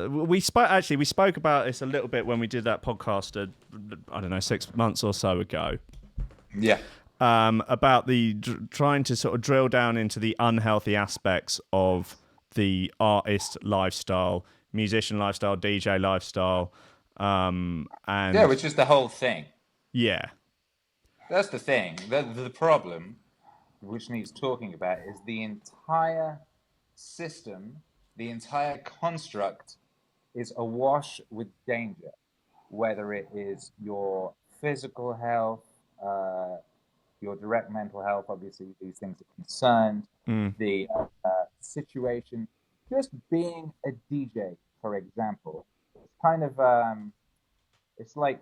we spoke about this a little bit when we did that podcast, I don't know, 6 months or so ago. Yeah. About trying to sort of drill down into the unhealthy aspects of the artist lifestyle, musician lifestyle, DJ lifestyle, and which is the whole thing. Yeah, that's the thing. The problem, which needs talking about, is the entire system, the entire construct is awash with danger, whether it is your physical health, your direct mental health. Obviously, these things are concerned. The situation, just being a DJ, for example, it's kind of, it's like,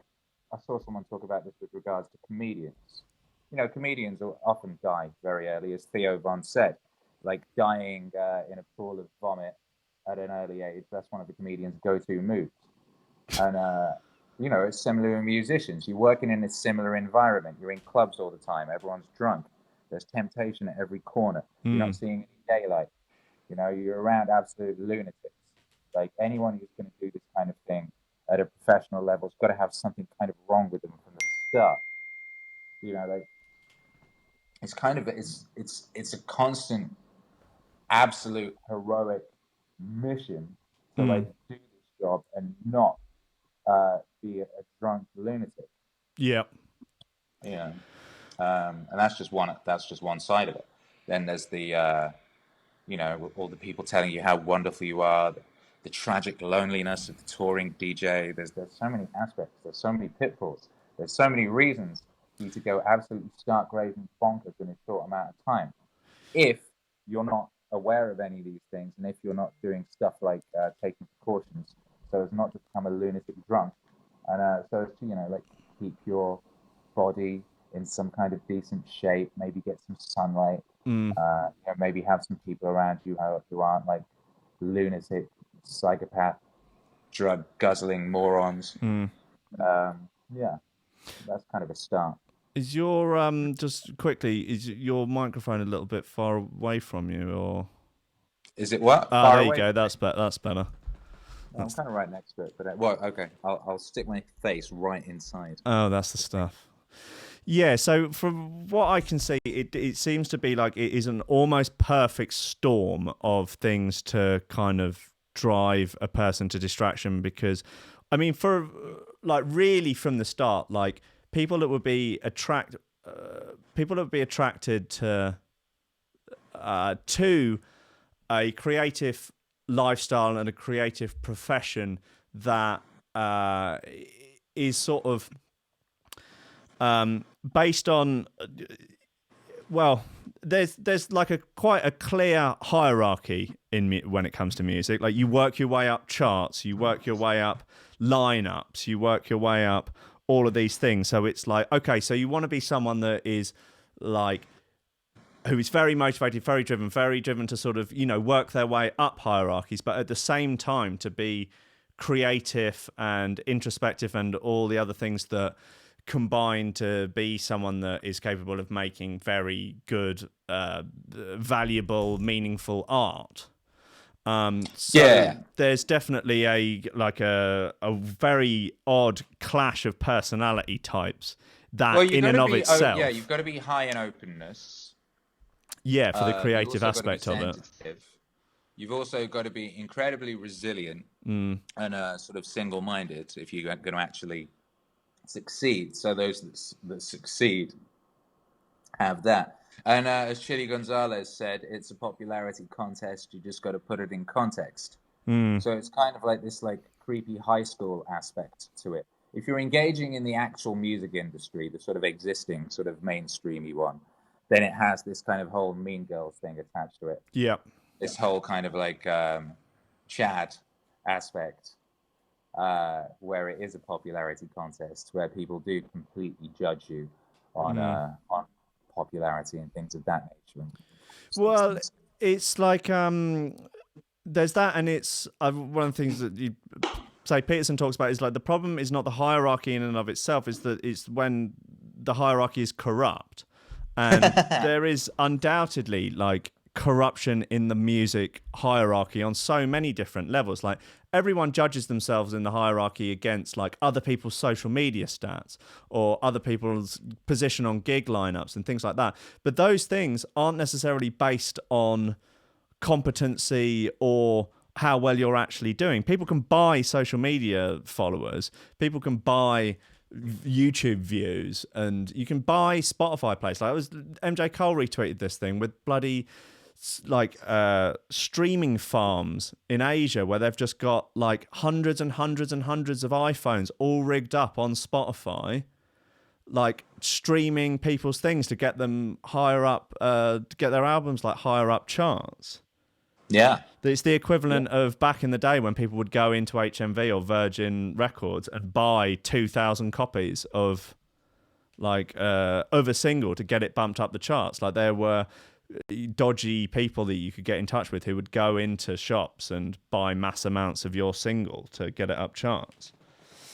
I saw someone talk about this with regards to comedians. You know, comedians often die very early, as Theo Von said, like dying in a pool of vomit at an early age. That's one of the comedians' go-to moves. And, you know, it's similar in musicians. You're working in a similar environment. You're in clubs all the time. Everyone's drunk. There's temptation at every corner. You're not seeing any daylight. You know, you're around absolute lunatics. Like, anyone who's going to do this kind of thing at a professional level has got to have something kind of wrong with them from the start. You know, like, it's kind of, it's a constant, absolute heroic mission to like do this job and not be a drunk lunatic. Yeah. Yeah. And that's just one side of it. Then there's the you know, all the people telling you how wonderful you are, the tragic loneliness of the touring DJ. There's so many aspects. There's so many pitfalls. There's so many reasons for you to go absolutely stark raving bonkers in a short amount of time, if you're not aware of any of these things, and if you're not doing stuff like taking precautions so as not to become a lunatic drunk, and so as to, you know, like, keep your body in some kind of decent shape, maybe get some sunlight, you know, maybe have some people around you who aren't like lunatic, psychopath, drug guzzling morons. Yeah, that's kind of a start. Is your just quickly, is your microphone a little bit far away from you, or is it what? There you go. That's better. That's better. I'm kind of right next to it, but well, okay. I'll stick my face right inside. Oh, that's the stuff. Yeah. So from what I can see, it seems to be like it is an almost perfect storm of things to kind of drive a person to distraction. Because, I mean, for like really from the start, like, people that would be attracted to a creative lifestyle and a creative profession that is sort of based on, well, there's like quite a clear hierarchy when it comes to music. Like, you work your way up charts, you work your way up lineups, you work your way up all of these things. So it's like, okay, so you want to be someone that is like, who is very motivated, very driven to sort of, you know, work their way up hierarchies, but at the same time to be creative and introspective and all the other things that combine to be someone that is capable of making very good, valuable, meaningful art. So there's definitely a very odd clash of personality types that in and of itself. Yeah, you've got to be high in openness. Yeah, for the creative aspect of it. You've also got to be incredibly resilient and sort of single-minded if you're going to actually succeed. So those that succeed have that. And as Chili Gonzalez said, it's a popularity contest. You just got to put it in context. So it's kind of like this like creepy high school aspect to it. If you're engaging in the actual music industry, the sort of existing, sort of mainstreamy one, then it has this kind of whole Mean Girls thing attached to it. Yeah. This whole kind of like Chad aspect, where it is a popularity contest, where people do completely judge you on popularity and things of that nature. Well, it's like there's that, and it's one of the things that you say Patterson talks about is like the problem is not the hierarchy in and of itself, is that it's when the hierarchy is corrupt, and there is undoubtedly like corruption in the music hierarchy on so many different levels. Like everyone judges themselves in the hierarchy against like other people's social media stats or other people's position on gig lineups and things like that. But those things aren't necessarily based on competency or how well you're actually doing. People can buy social media followers. People can buy YouTube views, and you can buy Spotify plays. Like, it was MJ Cole retweeted this thing with bloody like streaming farms in Asia where they've just got like hundreds and hundreds and hundreds of iPhones all rigged up on Spotify, like streaming people's things to get them higher up, to get their albums like higher up charts. Yeah. It's the equivalent of back in the day when people would go into HMV or Virgin Records and buy 2,000 copies of like of a single to get it bumped up the charts. Like, there were dodgy people that you could get in touch with who would go into shops and buy mass amounts of your single to get it up charts.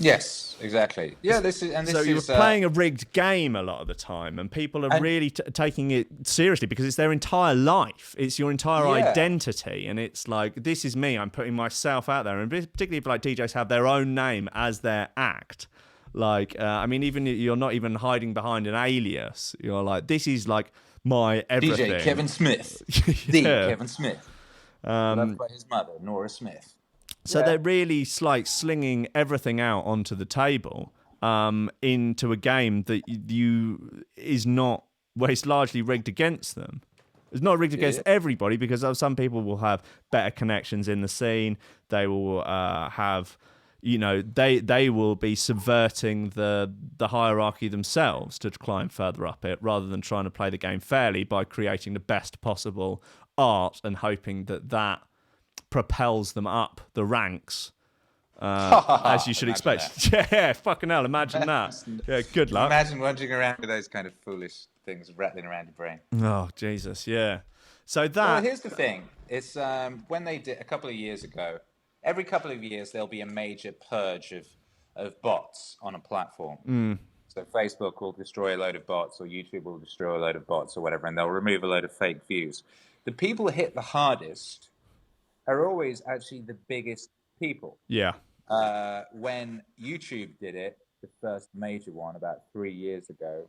Yes, exactly. Yeah, so you're playing a rigged game a lot of the time, and people are really taking it seriously because it's their entire life. It's your entire identity, and it's like, this is me. I'm putting myself out there, and particularly if like DJs have their own name as their act. Like, I mean, even you're not even hiding behind an alias. You're like, this is like my everything. DJ Kevin Smith. The Kevin Smith. Loved by his mother, Nora Smith. So they're really like slinging everything out onto the table into a game that is not, well, it's largely rigged against them. It's not rigged against everybody, because some people will have better connections in the scene. They will have, you know, they will be subverting the hierarchy themselves to climb further up it, rather than trying to play the game fairly by creating the best possible art and hoping that propels them up the ranks, as you should expect. Yeah, fucking hell, imagine that. Yeah, good luck. Imagine wandering around with those kind of foolish things rattling around your brain. Oh, Jesus, yeah. So Well, here's the thing. It's when they did, a couple of years ago, every couple of years there'll be a major purge of bots on a platform. So Facebook will destroy a load of bots, or YouTube will destroy a load of bots, or whatever, and they'll remove a load of fake views. The people hit the hardest are always actually the biggest people. Yeah. When YouTube did it, the first major one about 3 years ago,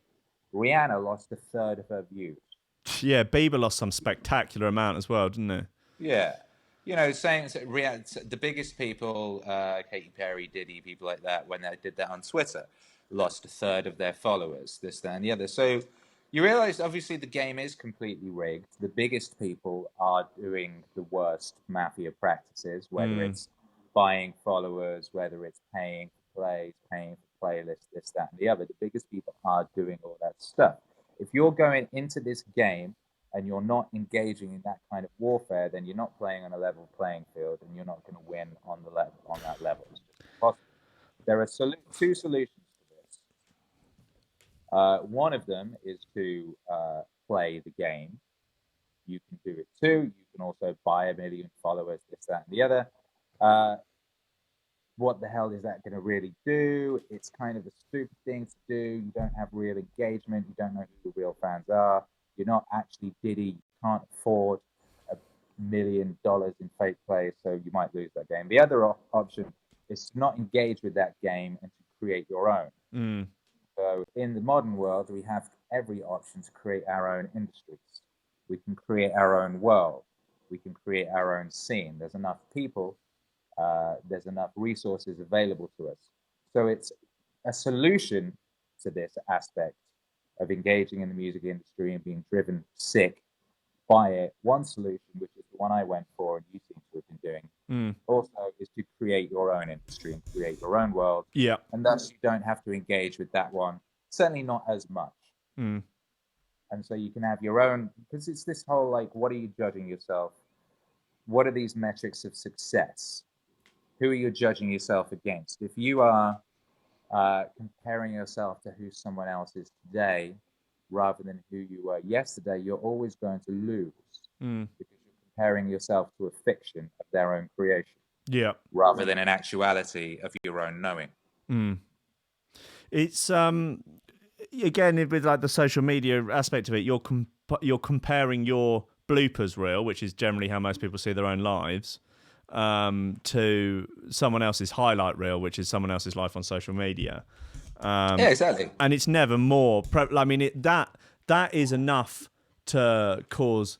Rihanna lost a third of her views. Yeah, Bieber lost some spectacular amount as well, didn't he? Yeah. You know, the biggest people, Katy Perry, Diddy, people like that, when they did that on Twitter, lost a third of their followers, this, that, and the other. So you realize, obviously, the game is completely rigged. The biggest people are doing the worst mafia practices, whether it's buying followers, whether it's paying for plays, paying for playlists, this, that, and the other. The biggest people are doing all that stuff. If you're going into this game and you're not engaging in that kind of warfare, then you're not playing on a level playing field, and you're not going to win on that level. It's just impossible. There are two solutions. One of them is to play the game. You can do it too. You can also buy 1 million followers, this, that, and the other. What the hell is that going to really do? It's kind of a stupid thing to do. You don't have real engagement. You don't know who the real fans are. You're not actually Diddy. You can't afford $1 million in fake plays, so you might lose that game. The other option is to not engage with that game and to create your own. So in the modern world, we have every option to create our own industries. We can create our own world. We can create our own scene. There's enough people. There's enough resources available to us. So it's a solution to this aspect of engaging in the music industry and being driven sick by it. One solution, which is the one I went for and you seem to have been doing, also is to create your own industry and create your own world. Yeah. And thus you don't have to engage with that one, certainly not as much. And so you can have your own, because it's this whole, like, what are you judging yourself? What are these metrics of success? Who are you judging yourself against? If you are comparing yourself to who someone else is today, rather than who you were yesterday, you're always going to lose because you're comparing yourself to a fiction of their own creation, rather than an actuality of your own knowing. It's again with like the social media aspect of it, you're comparing your bloopers reel, which is generally how most people see their own lives, to someone else's highlight reel, which is someone else's life on social media. Yeah, exactly. And it's never more. I mean, that is enough to cause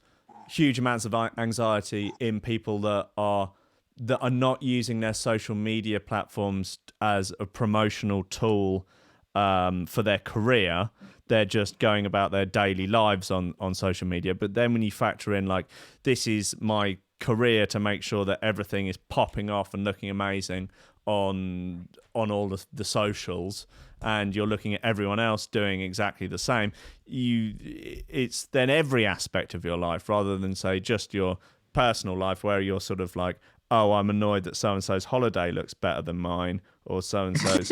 huge amounts of anxiety in people that are not using their social media platforms as a promotional tool for their career. They're just going about their daily lives on social media. But then when you factor in, like, this is my career to make sure that everything is popping off and looking amazing on all the socials, and you're looking at everyone else doing exactly the same, it's then every aspect of your life, rather than say just your personal life, where you're sort of like, oh, I'm annoyed that so-and-so's holiday looks better than mine, or so-and-so's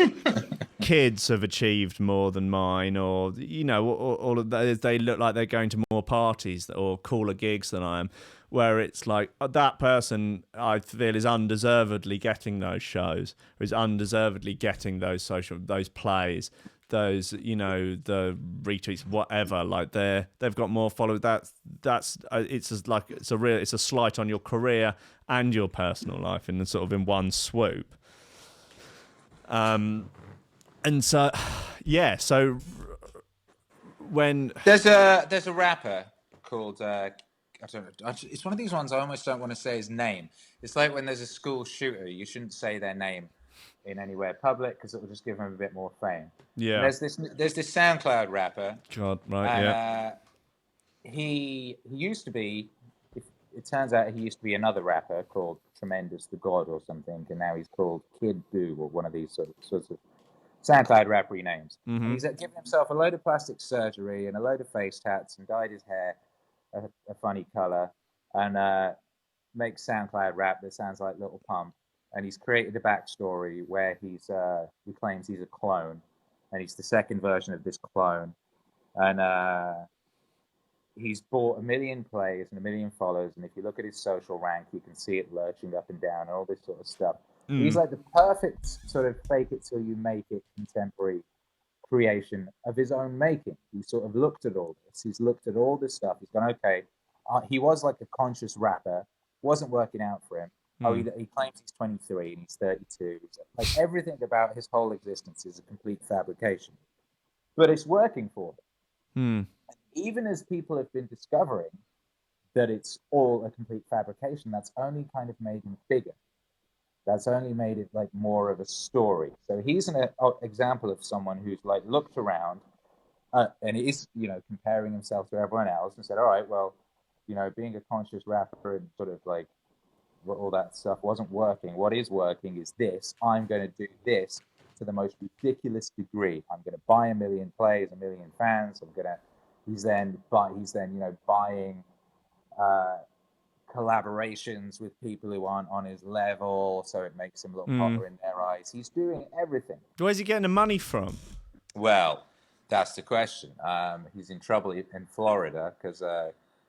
kids have achieved more than mine, or, you know, all of those, they look like they're going to more parties or cooler gigs than I am, where it's like, that person, I feel, is undeservedly getting those shows, or is undeservedly getting those plays, those, you know, the retweets, whatever. Like, they've got more followers. It's a slight on your career and your personal life in one swoop. And so, yeah. So when there's a rapper called I don't know. It's one of these ones I almost don't want to say his name. It's like when there's a school shooter, you shouldn't say their name in anywhere public because it will just give them a bit more fame. Yeah. And there's this SoundCloud rapper. God, right, and, yeah. He used to be. It turns out he used to be another rapper called Tremendous the God or something, and now he's called Kid Boo or one of these sorts of SoundCloud rappery names. Mm-hmm. And he's given himself a load of plastic surgery and a load of face tats and dyed his hair a funny color, and makes SoundCloud rap that sounds like Little Pump. And he's created a backstory where he claims he's a clone, and he's the second version of this clone. And he's bought 1 million plays and 1 million followers, and if you look at his social rank, you can see it lurching up and down and all this sort of stuff. He's like the perfect sort of fake it till you make it contemporary creation of his own making. He sort of looked at all this. He's looked at all this stuff. He's gone, okay, he was like a conscious rapper, wasn't working out for him. He claims he's 23 and he's 32. Like, everything about his whole existence is a complete fabrication. But it's working for him. Even as people have been discovering that it's all a complete fabrication, that's only kind of made him bigger. That's only made it like more of a story. So he's an example of someone who's like looked around and he's, you know, comparing himself to everyone else and said, all right, well, you know, being a conscious rapper and sort of like all that stuff wasn't working. What is working is this. I'm going to do this to the most ridiculous degree. I'm going to buy 1 million plays, 1 million fans. He's then you know, buying collaborations with people who aren't on his level, so it makes him look hotter in their eyes. He's doing everything. Where's he getting the money from? Well, that's the question. He's in trouble in Florida because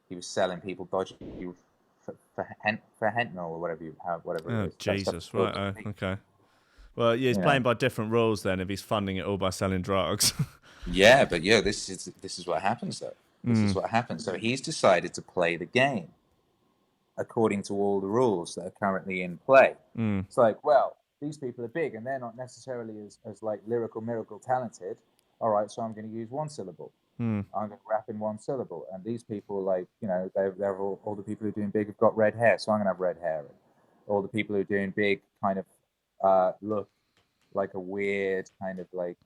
he was selling people dodgy for fentanyl or whatever it is. Jesus, right? Okay. Well, yeah, he's playing by different rules then if he's funding it all by selling drugs. Yeah, but this is what happens though. This is what happens. So he's decided to play the game according to all the rules that are currently in play. It's like, well, these people are big and they're not necessarily as like lyrical miracle talented. All right, so I'm going to use one syllable. I'm going to rap in one syllable. And these people, like, you know, they're all the people who are doing big have got red hair, so I'm going to have red hair. And all the people who are doing big kind of look like a weird kind of like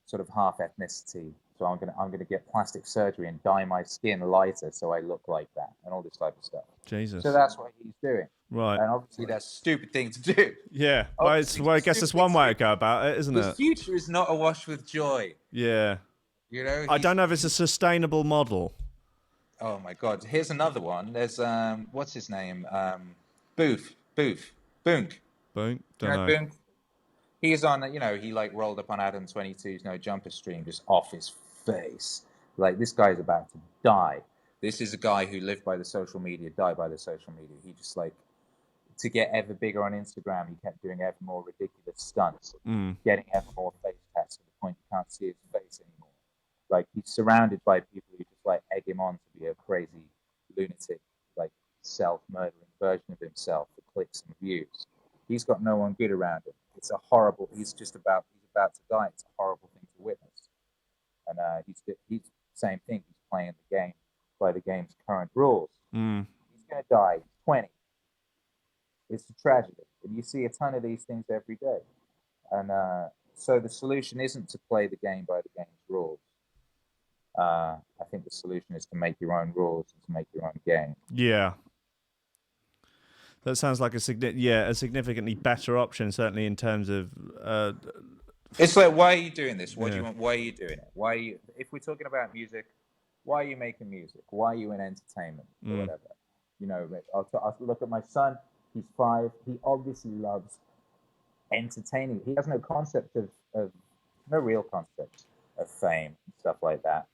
sort of half ethnicity. So I'm gonna get plastic surgery and dye my skin lighter so I look like that, and all this type of stuff. Jesus. So that's what he's doing. Right. And obviously that's a stupid thing to do. Yeah. Well, I guess it's one way to go about it, isn't it? The future is not awash with joy. Yeah. You know. I don't know if it's a sustainable model. Oh my God! Here's another one. There's what's his name? Boonk. Don't know. Boonk? He's on, you know, he like rolled up on Adam 22's No Jumper stream just off his face. Like, this guy's about to die. This is a guy who lived by the social media, died by the social media. He just, like, to get ever bigger on Instagram, he kept doing ever more ridiculous stunts, getting ever more face tats to the point you can't see his face anymore. Like, he's surrounded by people who just, like, egg him on to be a crazy lunatic, like, self-murdering version of himself for clicks and views. He's got no one good around him. It's a horrible. He's about to die. It's a horrible thing to witness. And he's same thing. He's playing the game by the game's current rules. He's going to die. He's 20. It's a tragedy, and you see a ton of these things every day. And so the solution isn't to play the game by the game's rules. I think the solution is to make your own rules and to make your own game. Yeah. That sounds like a significantly better option, certainly in terms of. It's like, why are you doing this? What do you want? Why are you doing it? Why are you? If we're talking about music, why are you making music? Why are you in entertainment or whatever? You know, I'll look at my son. He's 5. He obviously loves entertaining. He has no real concept of fame and stuff like that.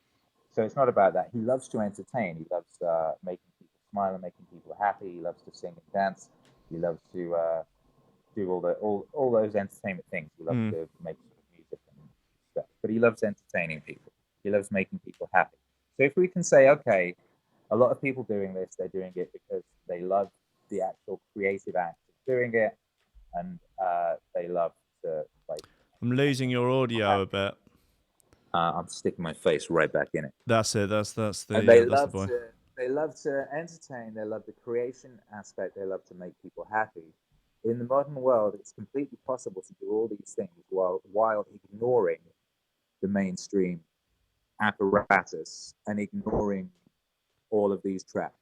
So it's not about that. He loves to entertain. He loves making people smile and making people happy. He loves to sing and dance. He loves to do all those entertainment things. He loves to make music and stuff. But he loves entertaining people. He loves making people happy. So if we can say, okay, a lot of people doing this, they're doing it because they love the actual creative act of doing it, and they love to like. I'm losing your audio a bit. I'm sticking my face right back in it. That's it. That's the. And they love the point. They love to entertain. They love the creation aspect. They love to make people happy. In the modern world, it's completely possible to do all these things while ignoring the mainstream apparatus and ignoring all of these traps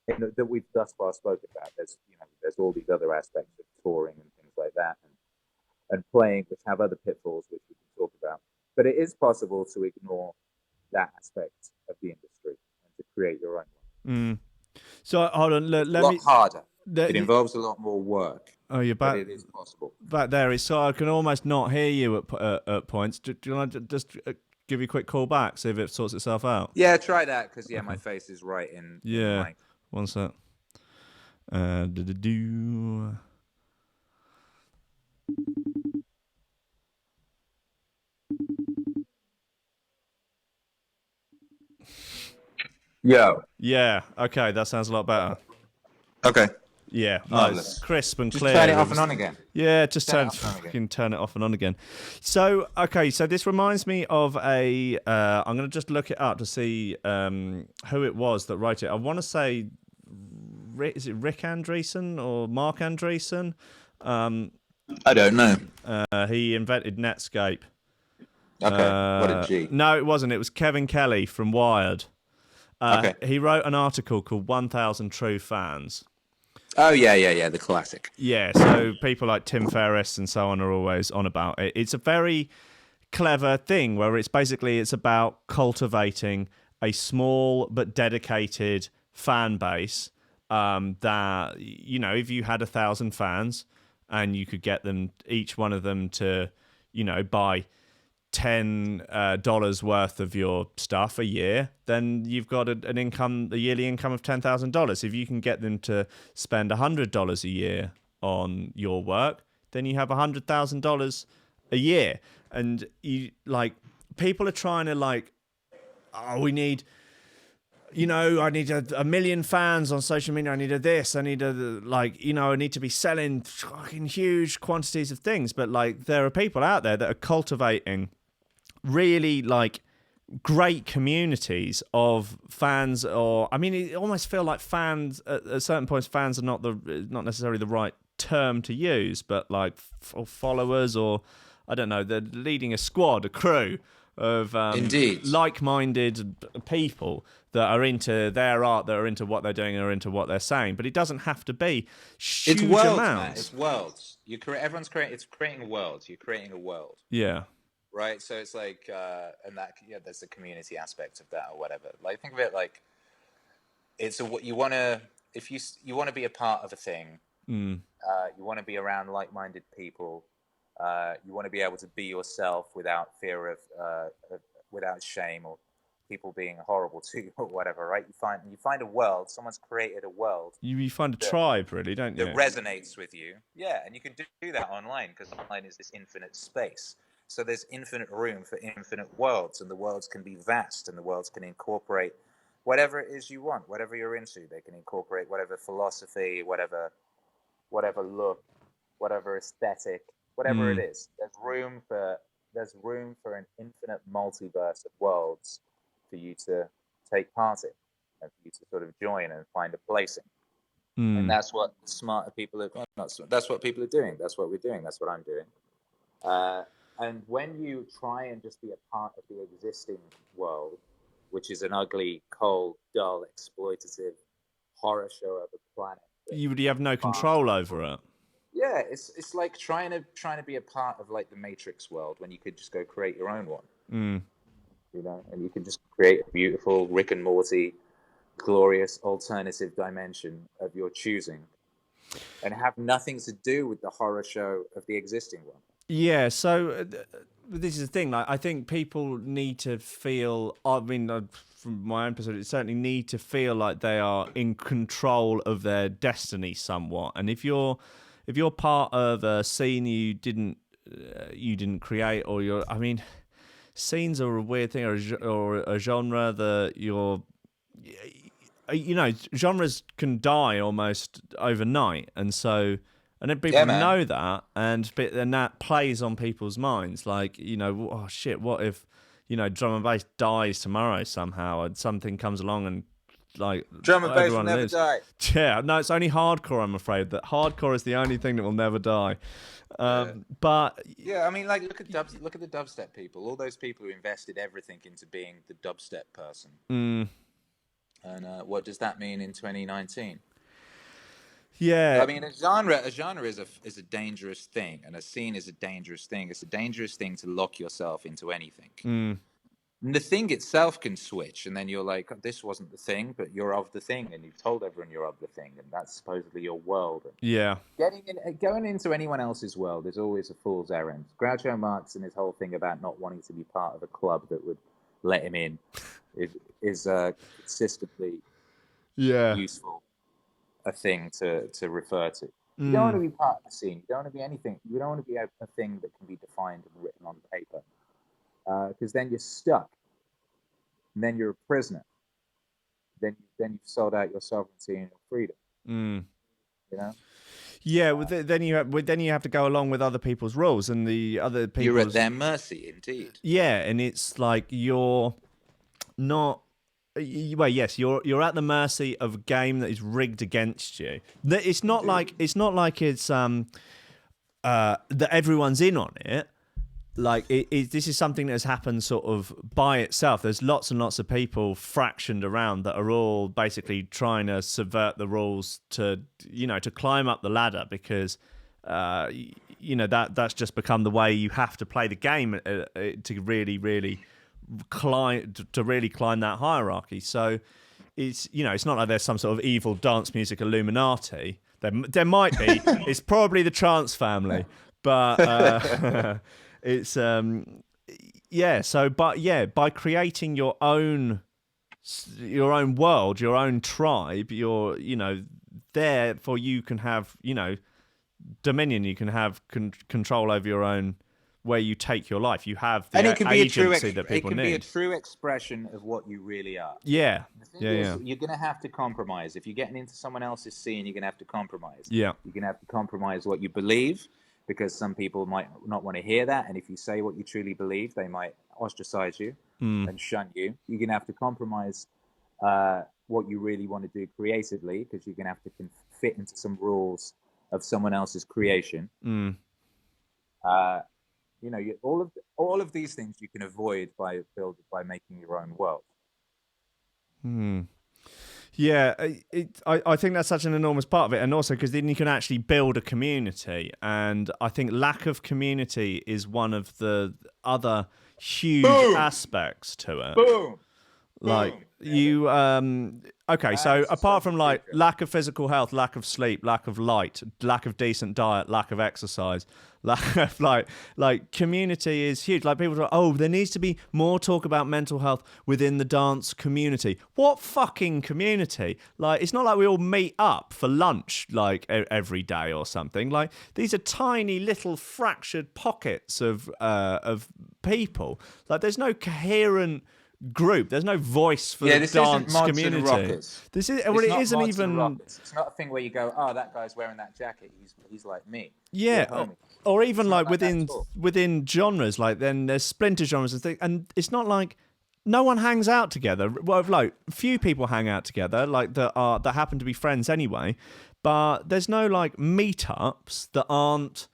that we've thus far spoken about. There's all these other aspects of touring and things like that, and playing, which have other pitfalls, which we can talk about. But it is possible to ignore that aspect of the industry and to create your own one. So hold on, let me. A lot harder. It involves a lot more work. Oh, you're back. But it is possible. Back there, so I can almost not hear you at points. Do you want to just give you a quick call back, see if it sorts itself out? Yeah, try that, because my face is right in the mic. One sec. Yo. Yeah. Okay, that sounds a lot better. Okay. Yeah, nice, crisp and clear. Just turn it off and on again. Yeah, just turn it off and on again. So, okay, so this reminds me of a. I'm going to just look it up to see who it was that wrote it. I want to say, is it Rick Andreessen or Mark Andreessen? I don't know. He invented Netscape. Okay, what a G. No, it wasn't. It was Kevin Kelly from Wired. Okay. He wrote an article called 1,000 True Fans. Oh, yeah, the classic. Yeah, so people like Tim Ferriss and so on are always on about it. It's a very clever thing where it's about cultivating a small but dedicated fan base that, if you had 1,000 fans and you could get them, each one of them to, buy $10 worth of your stuff a year, then you've got a yearly income of $10,000. If you can get them to spend $100 a year on your work, then you have $100,000 a year. And people are trying to we need, I need a million fans on social media. I need I need I need to be selling fucking huge quantities of things. But there are people out there that are cultivating really great communities of fans, or it almost feel like fans at certain points. Fans are not necessarily the right term to use, but followers, or I don't know, they're leading a squad, a crew of like-minded people that are into their art, that are into what they're doing, or into what they're saying. But it doesn't have to be huge amounts. Man. It's worlds. Everyone's creating. It's creating worlds. You're creating a world. Yeah. Right, so it's and that there's a community aspect of that or whatever. Think of it it's you want to, if you want to be a part of a thing, you want to be around like-minded people, you want to be able to be yourself without fear of without shame or people being horrible to you or whatever. Right, you find a world. Someone's created a world. You find a tribe, really, don't you? That resonates with you. Yeah, and you can do that online, because online is this infinite space. So there's infinite room for infinite worlds, and the worlds can be vast, and the worlds can incorporate whatever it is you want, whatever you're into. They can incorporate whatever philosophy, whatever look, whatever aesthetic, whatever it is. There's room for an infinite multiverse of worlds for you to take part in and for you to sort of join and find a place in. And that's what smarter people are. That's what people are doing. That's what we're doing. That's what I'm doing. And when you try and just be a part of the existing world, which is an ugly, cold, dull, exploitative horror show of a planet, you have no control over it. Yeah, it's like trying to be a part of like the Matrix world when you could just go create your own one. You know, and you can just create a beautiful Rick and Morty, glorious alternative dimension of your choosing, and have nothing to do with the horror show of the existing one. Yeah, so this is the thing. Like, I think people need to feel. I mean, from my own perspective, certainly need to feel like they are in control of their destiny somewhat. And if you're part of a scene you didn't create, or I mean, scenes are a weird thing, or a genre that genres can die almost overnight, and then people know that, and that plays on people's minds. Like, oh shit, what if, drum and bass dies tomorrow somehow, and something comes along and like drum and bass will never lives. die. Yeah, no, it's only hardcore. I'm afraid that hardcore is the only thing that will never die. But yeah, I mean, like look at the dubstep people. All those people who invested everything into being the dubstep person. And what does that mean in 2019? Yeah, I mean, a genre is a dangerous thing, and a scene is a dangerous thing. It's a dangerous thing to lock yourself into anything. And the thing itself can switch, and then you're like, oh, this wasn't the thing, but you're of the thing, and you've told everyone you're of the thing, and that's supposedly your world. Yeah. Going into anyone else's world is always a fool's errand. Groucho Marx and his whole thing about not wanting to be part of a club that would let him in is consistently useful a thing to refer to. You don't want to be part of the scene. You don't want to be anything. You don't want to be a thing that can be defined and written on paper. Because then you're stuck, and then you're a prisoner. Then you've sold out your sovereignty and your freedom. You know. Yeah, then you have to go along with other people's rules, and the other people. You're at their mercy, indeed. Yeah, and it's like you're not. Well, yes, you're at the mercy of a game that is rigged against you. It's not like it's that everyone's in on it. Like this is something that has happened sort of by itself. There's lots and lots of people fractioned around that are all basically trying to subvert the rules to climb up the ladder, because that's just become the way you have to play the game to really climb that hierarchy. So it's not like there's some sort of evil dance music Illuminati. There might be. It's probably the Trance family, but. It's by creating your own world, your own tribe, therefore you can have dominion. You can have control over your own where you take your life. You have the agency that people need. It can be a true expression of what you really are. Yeah. You're going to have to compromise. If you're getting into someone else's scene, you're going to have to compromise. Yeah. You're going to have to compromise what you believe, because some people might not want to hear that. And if you say what you truly believe, they might ostracize you and shun you. You're going to have to compromise what you really want to do creatively, because you're going to have to fit into some rules of someone else's creation. All of these things you can avoid by making your own world. Yeah, I think that's such an enormous part of it, and also because then you can actually build a community, and I think lack of community is one of the other huge aspects to it. Like you, so apart from like lack of physical health, lack of sleep, lack of light, lack of decent diet, lack of exercise, lack of like community is huge. Like people are, there needs to be more talk about mental health within the dance community. What fucking community? Like, it's not like we all meet up for lunch like every day or something. Like, these are tiny little fractured pockets of people. Like, there's no coherent group. There's no voice for the this dance isn't Mods community. And Rockers. This is, It's well, it not isn't Mods and even. Rockers. It's not a thing where you go, oh, that guy's wearing that jacket. He's like me. Yeah, or even like within within genres, like then there's splinter genres and things, and it's not like no one hangs out together. Well, like few people hang out together, like that happen to be friends anyway. But there's no like meetups that aren't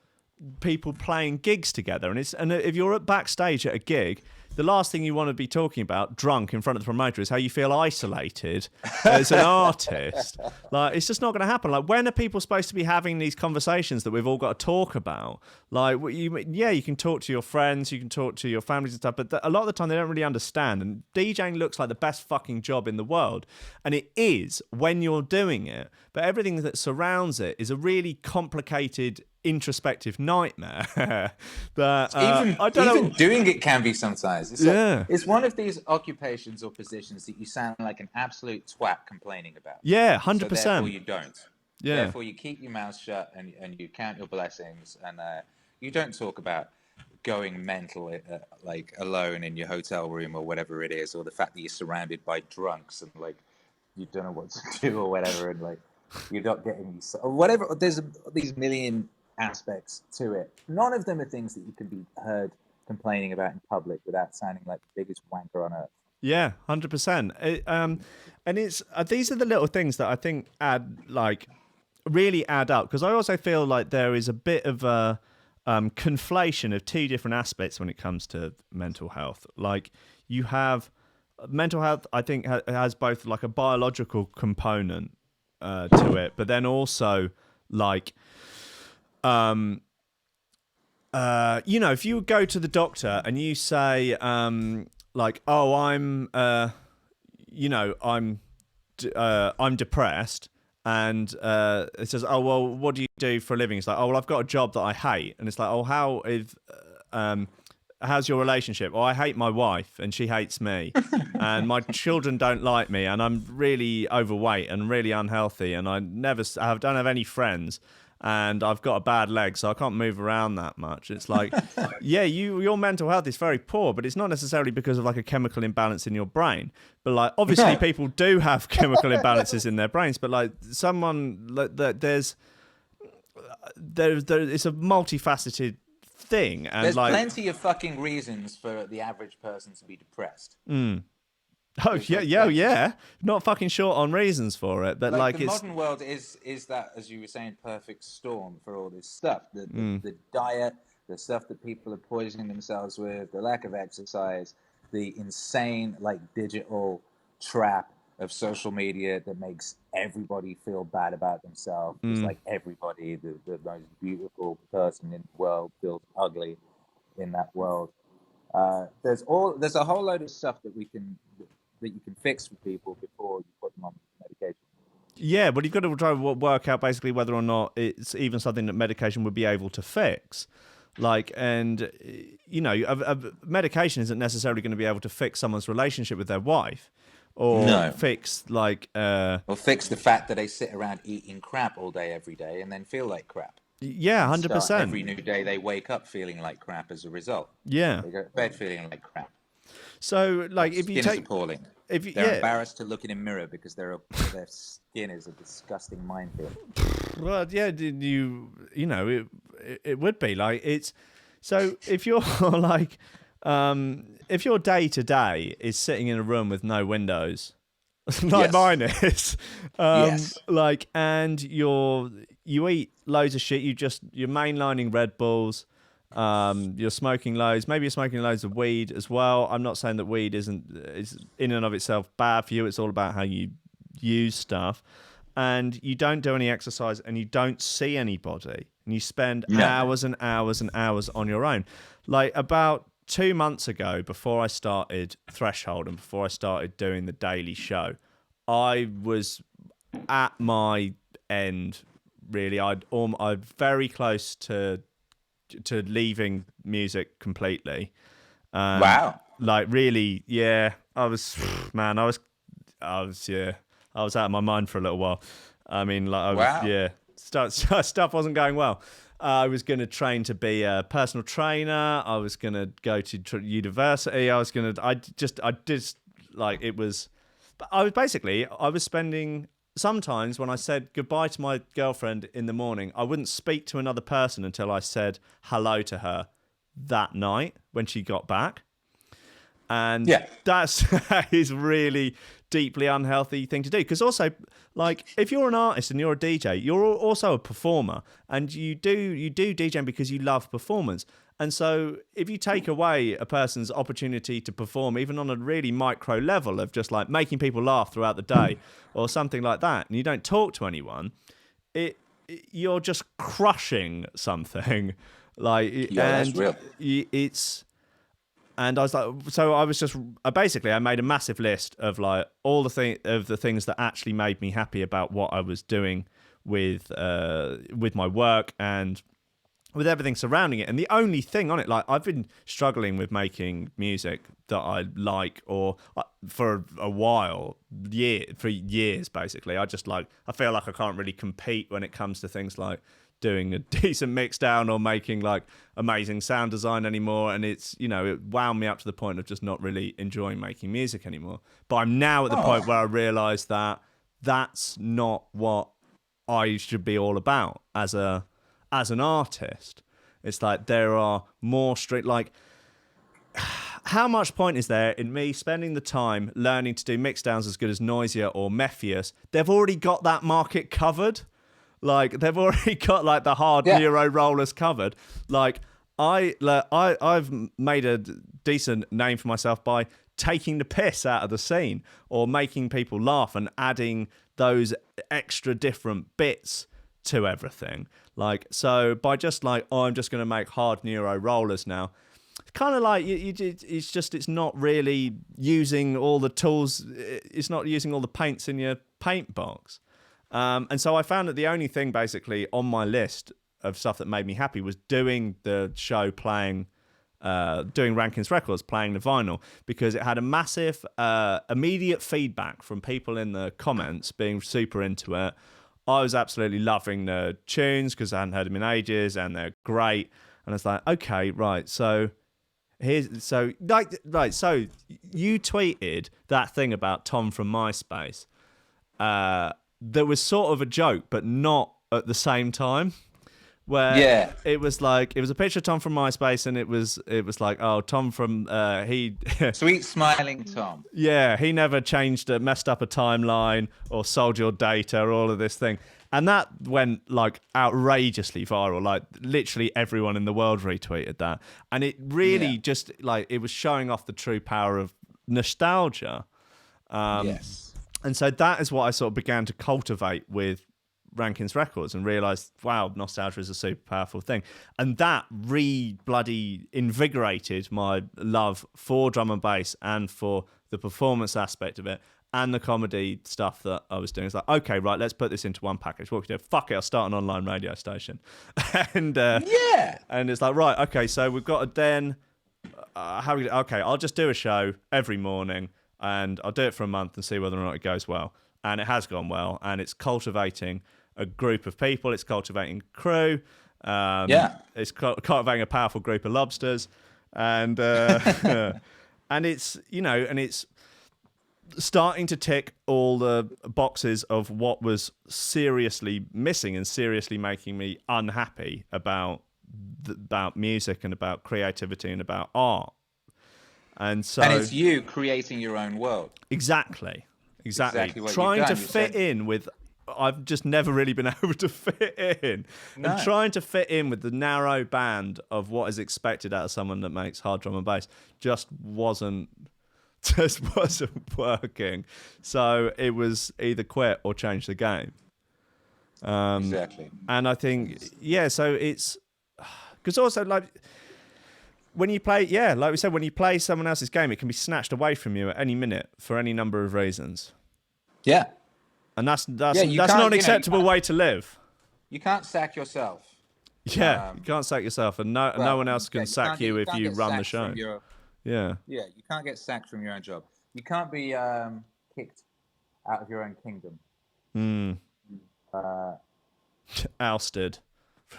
people playing gigs together, and if you're at backstage at a gig, the last thing you want to be talking about, drunk in front of the promoter, is how you feel isolated as an artist. Like, it's just not going to happen. Like, when are people supposed to be having these conversations that we've all got to talk about? Like, you can talk to your friends, you can talk to your families and stuff, but a lot of the time they don't really understand. And DJing looks like the best fucking job in the world. And it is when you're doing it, but everything that surrounds it is a really complicated, introspective nightmare. But even doing it can be sometimes. It's one of these occupations or positions that you sound like an absolute twat complaining about. Yeah, 100%. So therefore you don't. Yeah. Therefore you keep your mouth shut and you count your blessings, and you don't talk about going mental like alone in your hotel room or whatever it is, or the fact that you're surrounded by drunks and like you don't know what to do or whatever, and like you're not getting or whatever. There's these million aspects to it. None of them are things that you can be heard complaining about in public without sounding like the biggest wanker on earth. Yeah, 100%. And it's these are the little things that I think really add up, because I also feel like there is a bit of a conflation of two different aspects when it comes to mental health. Like, you have mental health, I think, has both like a biological component to it, but then also like if you go to the doctor and you say like, oh, I'm depressed, and it says, oh, well, what do you do for a living? It's like, oh, well, I've got a job that I hate. And it's like, oh, how's your relationship? Oh, I hate my wife and she hates me, and my children don't like me, and I'm really overweight and really unhealthy, and I don't have any friends, and I've got a bad leg, so I can't move around that much. It's like, yeah, your mental health is very poor, but it's not necessarily because of like a chemical imbalance in your brain. But like, obviously people do have chemical imbalances in their brains, but like it's a multifaceted thing. And there's like, plenty of fucking reasons for the average person to be depressed. Oh yeah. Not fucking short on reasons for it, but like the it's modern world is that, as you were saying, perfect storm for all this stuff. The diet, the stuff that people are poisoning themselves with, the lack of exercise, the insane like digital trap of social media that makes everybody feel bad about themselves. It's like everybody, the most beautiful person in the world feels ugly in that world. There's a whole load of stuff that you can fix for people before you put them on medication. Yeah, but you've got to try to work out basically whether or not it's even something that medication would be able to fix. Like, and medication isn't necessarily going to be able to fix someone's relationship with their wife, or fix like or fix the fact that they sit around eating crap all day every day and then feel like crap. Yeah, 100%. Every new day they wake up feeling like crap as a result. Yeah, they go to bed feeling like crap. So, like, if you take, appalling. They're embarrassed to look in a mirror because their skin is a disgusting minefield. Well, yeah, it would be like it's. So if you're like, if your day to day is sitting in a room with no windows, like mine is, like, and you eat loads of shit. You're mainlining Red Bulls. You're smoking loads. Maybe you're smoking loads of weed as well. I'm not saying that weed is in and of itself bad for you. It's all about how you use stuff. And you don't do any exercise, and you don't see anybody, and you spend hours and hours and hours on your own. Like, about 2 months ago, before I started Threshold and before I started doing the daily show, I was at my end. Really, I'd very close to leaving music completely. Wow. Like, really, yeah. I was out of my mind for a little while. I mean, like, stuff wasn't going well. I was going to train to be a personal trainer. I was going to go to university. I just like it was. But I was spending sometimes when I said goodbye to my girlfriend in the morning, I wouldn't speak to another person until I said hello to her that night when she got back. And that's is really deeply unhealthy thing to do. Because also, like, if you're an artist and you're a DJ, you're also a performer, and you do DJing because you love performance. And so if you take away a person's opportunity to perform, even on a really micro level of just like making people laugh throughout the day or something like that, and you don't talk to anyone, you're just crushing something. Like, that's real. It's. And I was like, so I was just basically I made a massive list of like all the things that actually made me happy about what I was doing with my work and with everything surrounding it. And the only thing on it, like, I've been struggling with making music that I like or for a while, for years basically. I feel like I can't really compete when it comes to things like doing a decent mix down or making like amazing sound design anymore, and it's, it wound me up to the point of just not really enjoying making music anymore. But I'm now at the point where I realise that that's not what I should be all about as an artist. It's like there are more strict, like, how much point is there in me spending the time learning to do mix downs as good as Noisia or Mephius? They've already got that market covered. Like, they've already got like the hard Neuro rollers covered. Like, I've made a decent name for myself by taking the piss out of the scene or making people laugh and adding those extra different bits to everything. Like, so by just like, I'm just going to make hard Neuro rollers now. It's kind of like it's not really using all the tools. It's not using all the paints in your paint box. And so I found that the only thing basically on my list of stuff that made me happy was doing the show, doing Rankin's Records, playing the vinyl, because it had a massive immediate feedback from people in the comments being super into it. I was absolutely loving the tunes because I hadn't heard them in ages and they're great. And I was like, okay, right, so you tweeted that thing about Tom from MySpace. There was sort of a joke, but not at the same time. Where it was a picture of Tom from MySpace, and it was like, oh, Tom from he sweet smiling Tom. Yeah, he never messed up a timeline or sold your data or all of this thing, and that went like outrageously viral. Like, literally everyone in the world retweeted that, and it really just like it was showing off the true power of nostalgia. Yes. And so that is what I sort of began to cultivate with Rankin's Records and realised, wow, nostalgia is a super powerful thing. And that bloody invigorated my love for drum and bass and for the performance aspect of it and the comedy stuff that I was doing. It's like, okay, right, let's put this into one package. What can we do? Fuck it, I'll start an online radio station. And it's like, right, okay, so we've got to then... I'll just do a show every morning, and I'll do it for a month and see whether or not it goes well. And it has gone well, and it's cultivating a group of people. It's cultivating crew. It's cultivating a powerful group of lobsters, and and it's it's starting to tick all the boxes of what was seriously missing and seriously making me unhappy about music and about creativity and about art. And it's you creating your own world. Exactly trying to fit in with, I've just never really been able to fit in. No. And trying to fit in with the narrow band of what is expected out of someone that makes hard drum and bass just wasn't working. So it was either quit or change the game. Exactly. And I think, so it's... Because also, like... When you play, like we said, when you play someone else's game, it can be snatched away from you at any minute for any number of reasons. Yeah. And that's not an acceptable way to live. You can't sack yourself. Yeah, you can't sack yourself, and no one else can sack you if you run the show. Yeah, you can't get sacked from your own job. You can't be kicked out of your own kingdom. Ousted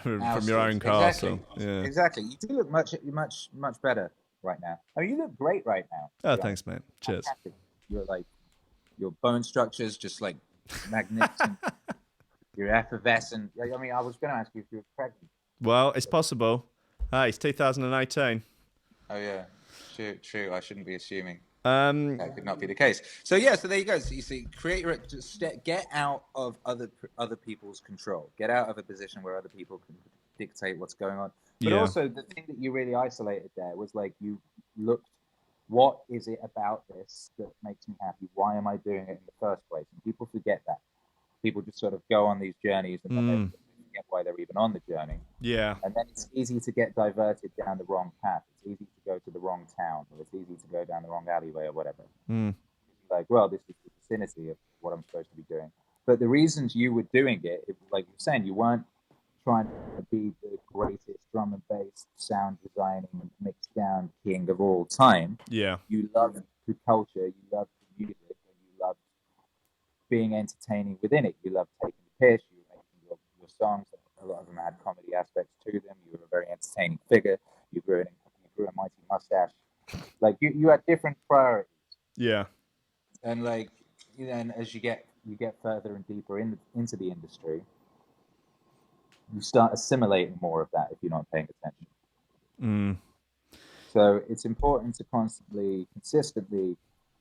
from your own castle. Exactly. Yeah. Exactly. You do look much better right now. I mean, you look great right now. Oh, thanks, mate. Cheers. Fantastic. You're like, your bone structure's just like magnificent. You're effervescent. I mean, I was going to ask you if you were pregnant. Well, it's possible. Hey, it's 2018. Oh yeah, true. I shouldn't be assuming. Um, That could not be the case. So yeah, so there you go. So you see, get out of other people's control. Get out of a position where other people can dictate what's going on. But Yeah. also, the thing that you really isolated there was like you looked. What is it about this that makes me happy? Why am I doing it in the first place? And people forget that. People just sort of go on these journeys and then they forget why they're even on the journey. Yeah. And then it's easy to get diverted down the wrong path. It's easy to go to the wrong town, or it's easy to go down the wrong alleyway or whatever. Like, well, this is the vicinity of what I'm supposed to be doing. But the reasons you were doing it, like you're saying, you weren't trying to be the greatest drum and bass sound designing and mixed down king of all time. Yeah. You loved the culture, you loved the music, and you loved being entertaining within it. You loved taking the piss, you were making your songs. A lot of them had comedy aspects to them. You were a very entertaining figure. You grew a mighty mustache. Like you had different priorities. Yeah. And like, you know, and as you get further and deeper into the industry, you start assimilating more of that if you're not paying attention. So it's important to consistently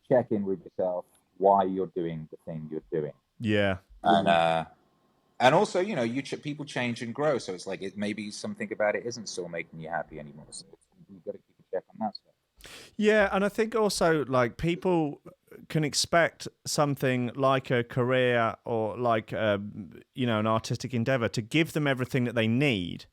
check in with yourself why you're doing the thing you're doing. Yeah. And also, you know, people change and grow. So it's like maybe something about it isn't still making you happy anymore. So you've got to keep a check on that stuff. Yeah, and I think also like people can expect something like a career or like you know, an artistic endeavor to give them everything that they need.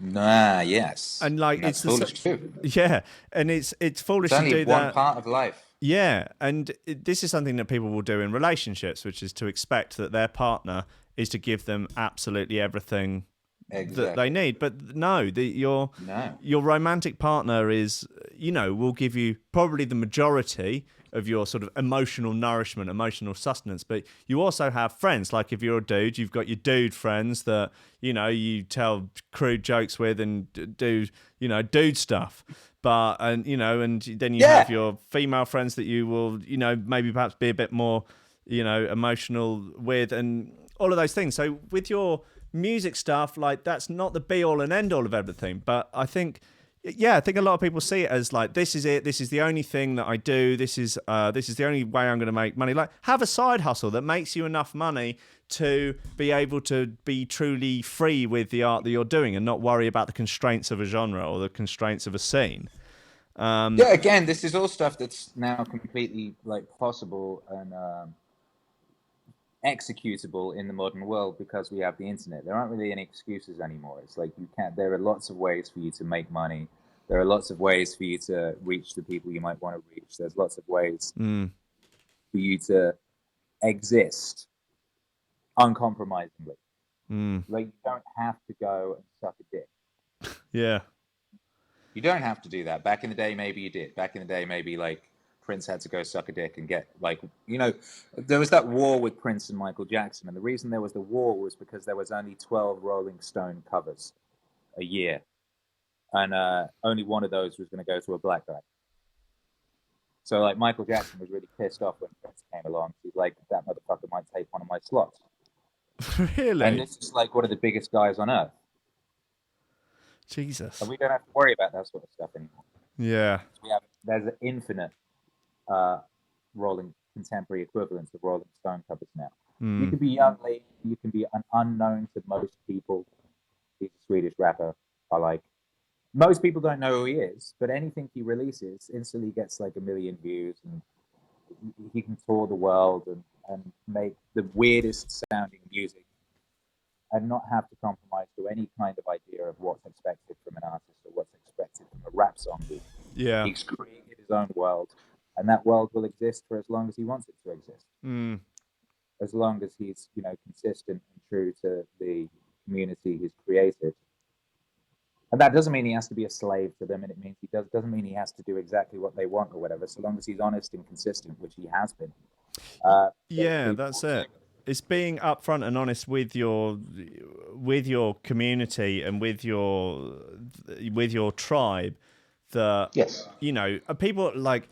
Yes. And like that's foolish too. Yeah, and it's foolish to do that. It's only one part of life. Yeah, and this is something that people will do in relationships, which is to expect that their partner is to give them absolutely everything that they need. But no, your romantic partner is, you know, will give you probably the majority of your sort of emotional nourishment, emotional sustenance. But you also have friends. Like if you're a dude, you've got your dude friends that, you know, you tell crude jokes with and do, you know, dude stuff. And then you have your female friends that you will, you know, maybe perhaps be a bit more, you know, emotional with, and all of those things. So with your music stuff, like that's not the be all and end all of everything. But I think a lot of people see it as like, this is it. This is the only thing that I do. This is the only way I'm going to make money. Like, have a side hustle that makes you enough money to be able to be truly free with the art that you're doing and not worry about the constraints of a genre or the constraints of a scene. Again, this is all stuff that's now completely like possible and executable in the modern world because we have the internet. There aren't really any excuses anymore. It's like there are lots of ways for you to make money. There are lots of ways for you to reach the people you might want to reach. There's lots of ways for you to exist uncompromisingly. Like, you don't have to go and suck a dick. Yeah. You don't have to do that. Back in the day, maybe you did. Back in the day, maybe like Prince had to go suck a dick and get, like, you know, there was that war with Prince and Michael Jackson. And the reason there was the war was because there was only 12 Rolling Stone covers a year. And only one of those was going to go to a black guy. So, like, Michael Jackson was really pissed off when Prince came along. He's like, that motherfucker might take one of my slots. Really? And this is like one of the biggest guys on earth. Jesus. And we don't have to worry about that sort of stuff anymore. Yeah. There's an infinite contemporary equivalents of Rolling Stone covers now. You can be young lady, you can be an unknown to most people. He's a Swedish rapper. Most people don't know who he is, but anything he releases instantly gets like 1 million views, and he can tour the world and make the weirdest sounding music and not have to compromise to any kind of idea of what's expected from an artist or what's expected from a rap song. Yeah. He's created his own world, and that world will exist for as long as he wants it to exist. As long as he's, you know, consistent and true to the community he's created. And that doesn't mean he has to be a slave to them, and it means doesn't mean he has to do exactly what they want or whatever, so long as he's honest and consistent, which he has been. That's it. it's being upfront and honest with your community and with your tribe. That Yes. People like.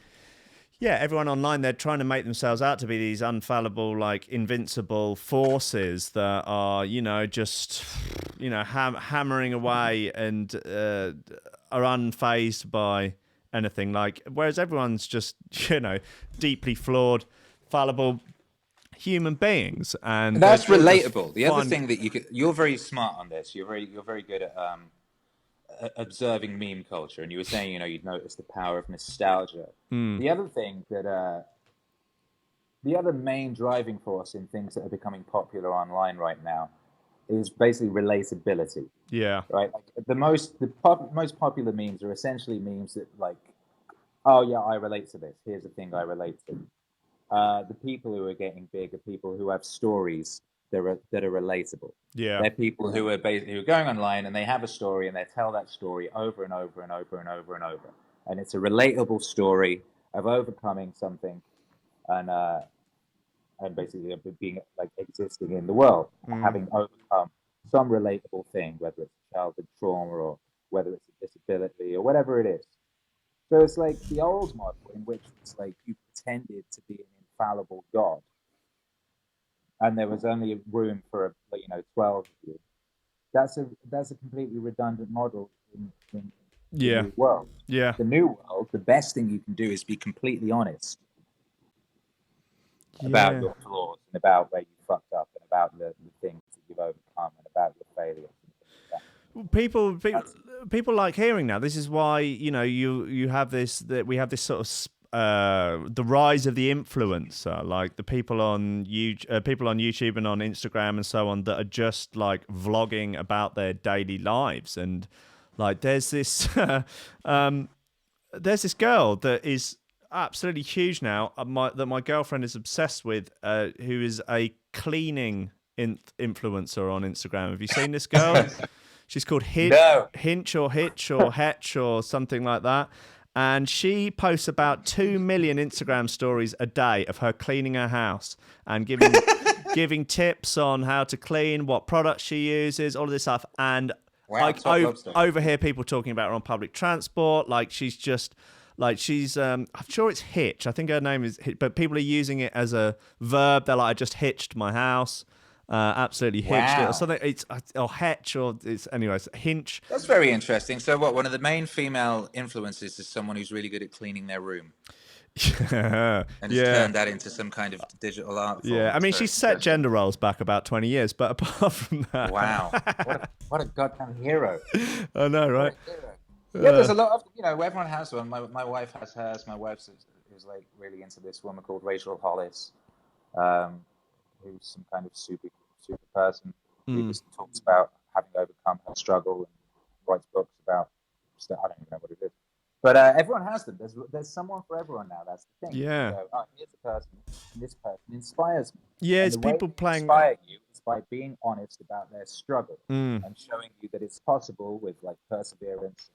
Yeah, everyone online, they're trying to make themselves out to be these infallible, like invincible forces that are, just, hammering away and are unfazed by anything. Like, whereas everyone's just, deeply flawed, fallible human beings, and That's relatable. The other thing that you're very smart on this. You're very good at observing meme culture, and you were saying, you'd notice the power of nostalgia. The other thing that the other main driving force in things that are becoming popular online right now is basically relatability. Yeah. Right. Like the most popular memes are essentially memes that like, oh yeah, I relate to this. Here's the thing I relate to. The people who are getting big are people who have stories that are relatable. Yeah. They're people who are going online and they have a story and they tell that story over and over and over and over and over. And it's a relatable story of overcoming something and basically being like existing in the world, having overcome some relatable thing, whether it's childhood trauma or whether it's a disability or whatever it is. So it's like the old model in which it's like you pretended to be an infallible god, and there was only room for 12 of you. That's a completely redundant model in the new world. Yeah. The new world, the best thing you can do is be completely honest about your flaws and about where you fucked up and about the things that you've overcome and about your failures. People like hearing now. This is why you have this, that we have this sort of the rise of the influencer, like the people on YouTube and on Instagram and so on that are just like vlogging about their daily lives. And like there's this girl that is absolutely huge now, that my girlfriend is obsessed with, who is a cleaning influencer on Instagram. Have you seen this girl? She's called Hinch or Hitch or Hetch or something like that. And she posts about 2 million Instagram stories a day of her cleaning her house and giving tips on how to clean, what products she uses, all of this stuff. And I overhear people talking about her on public transport. Like she's just like I'm sure it's Hitch. I think her name is Hitch, but people are using it as a verb. They're like, I just hitched my house. Absolutely hitched it or something. It's or Hetch or it's anyways Hinch. That's very interesting. So what? One of the main female influences is someone who's really good at cleaning their room. And has turned that into some kind of digital art form. Yeah, I mean, she's set gender roles back about 20 years, but apart from that, wow, what a goddamn hero! I know, right? Yeah, there's a lot of everyone has one. My wife has hers. My wife is like really into this woman called Rachel Hollis. Who's some kind of super person who just talks about having overcome her struggle and writes books about stuff. I don't even know what it is. But everyone has them. There's someone for everyone now. That's the thing. Yeah. Here's a person, and this person inspires me. Yeah, and it's people playing. Inspire you is by being honest about their struggle and showing you that it's possible with like perseverance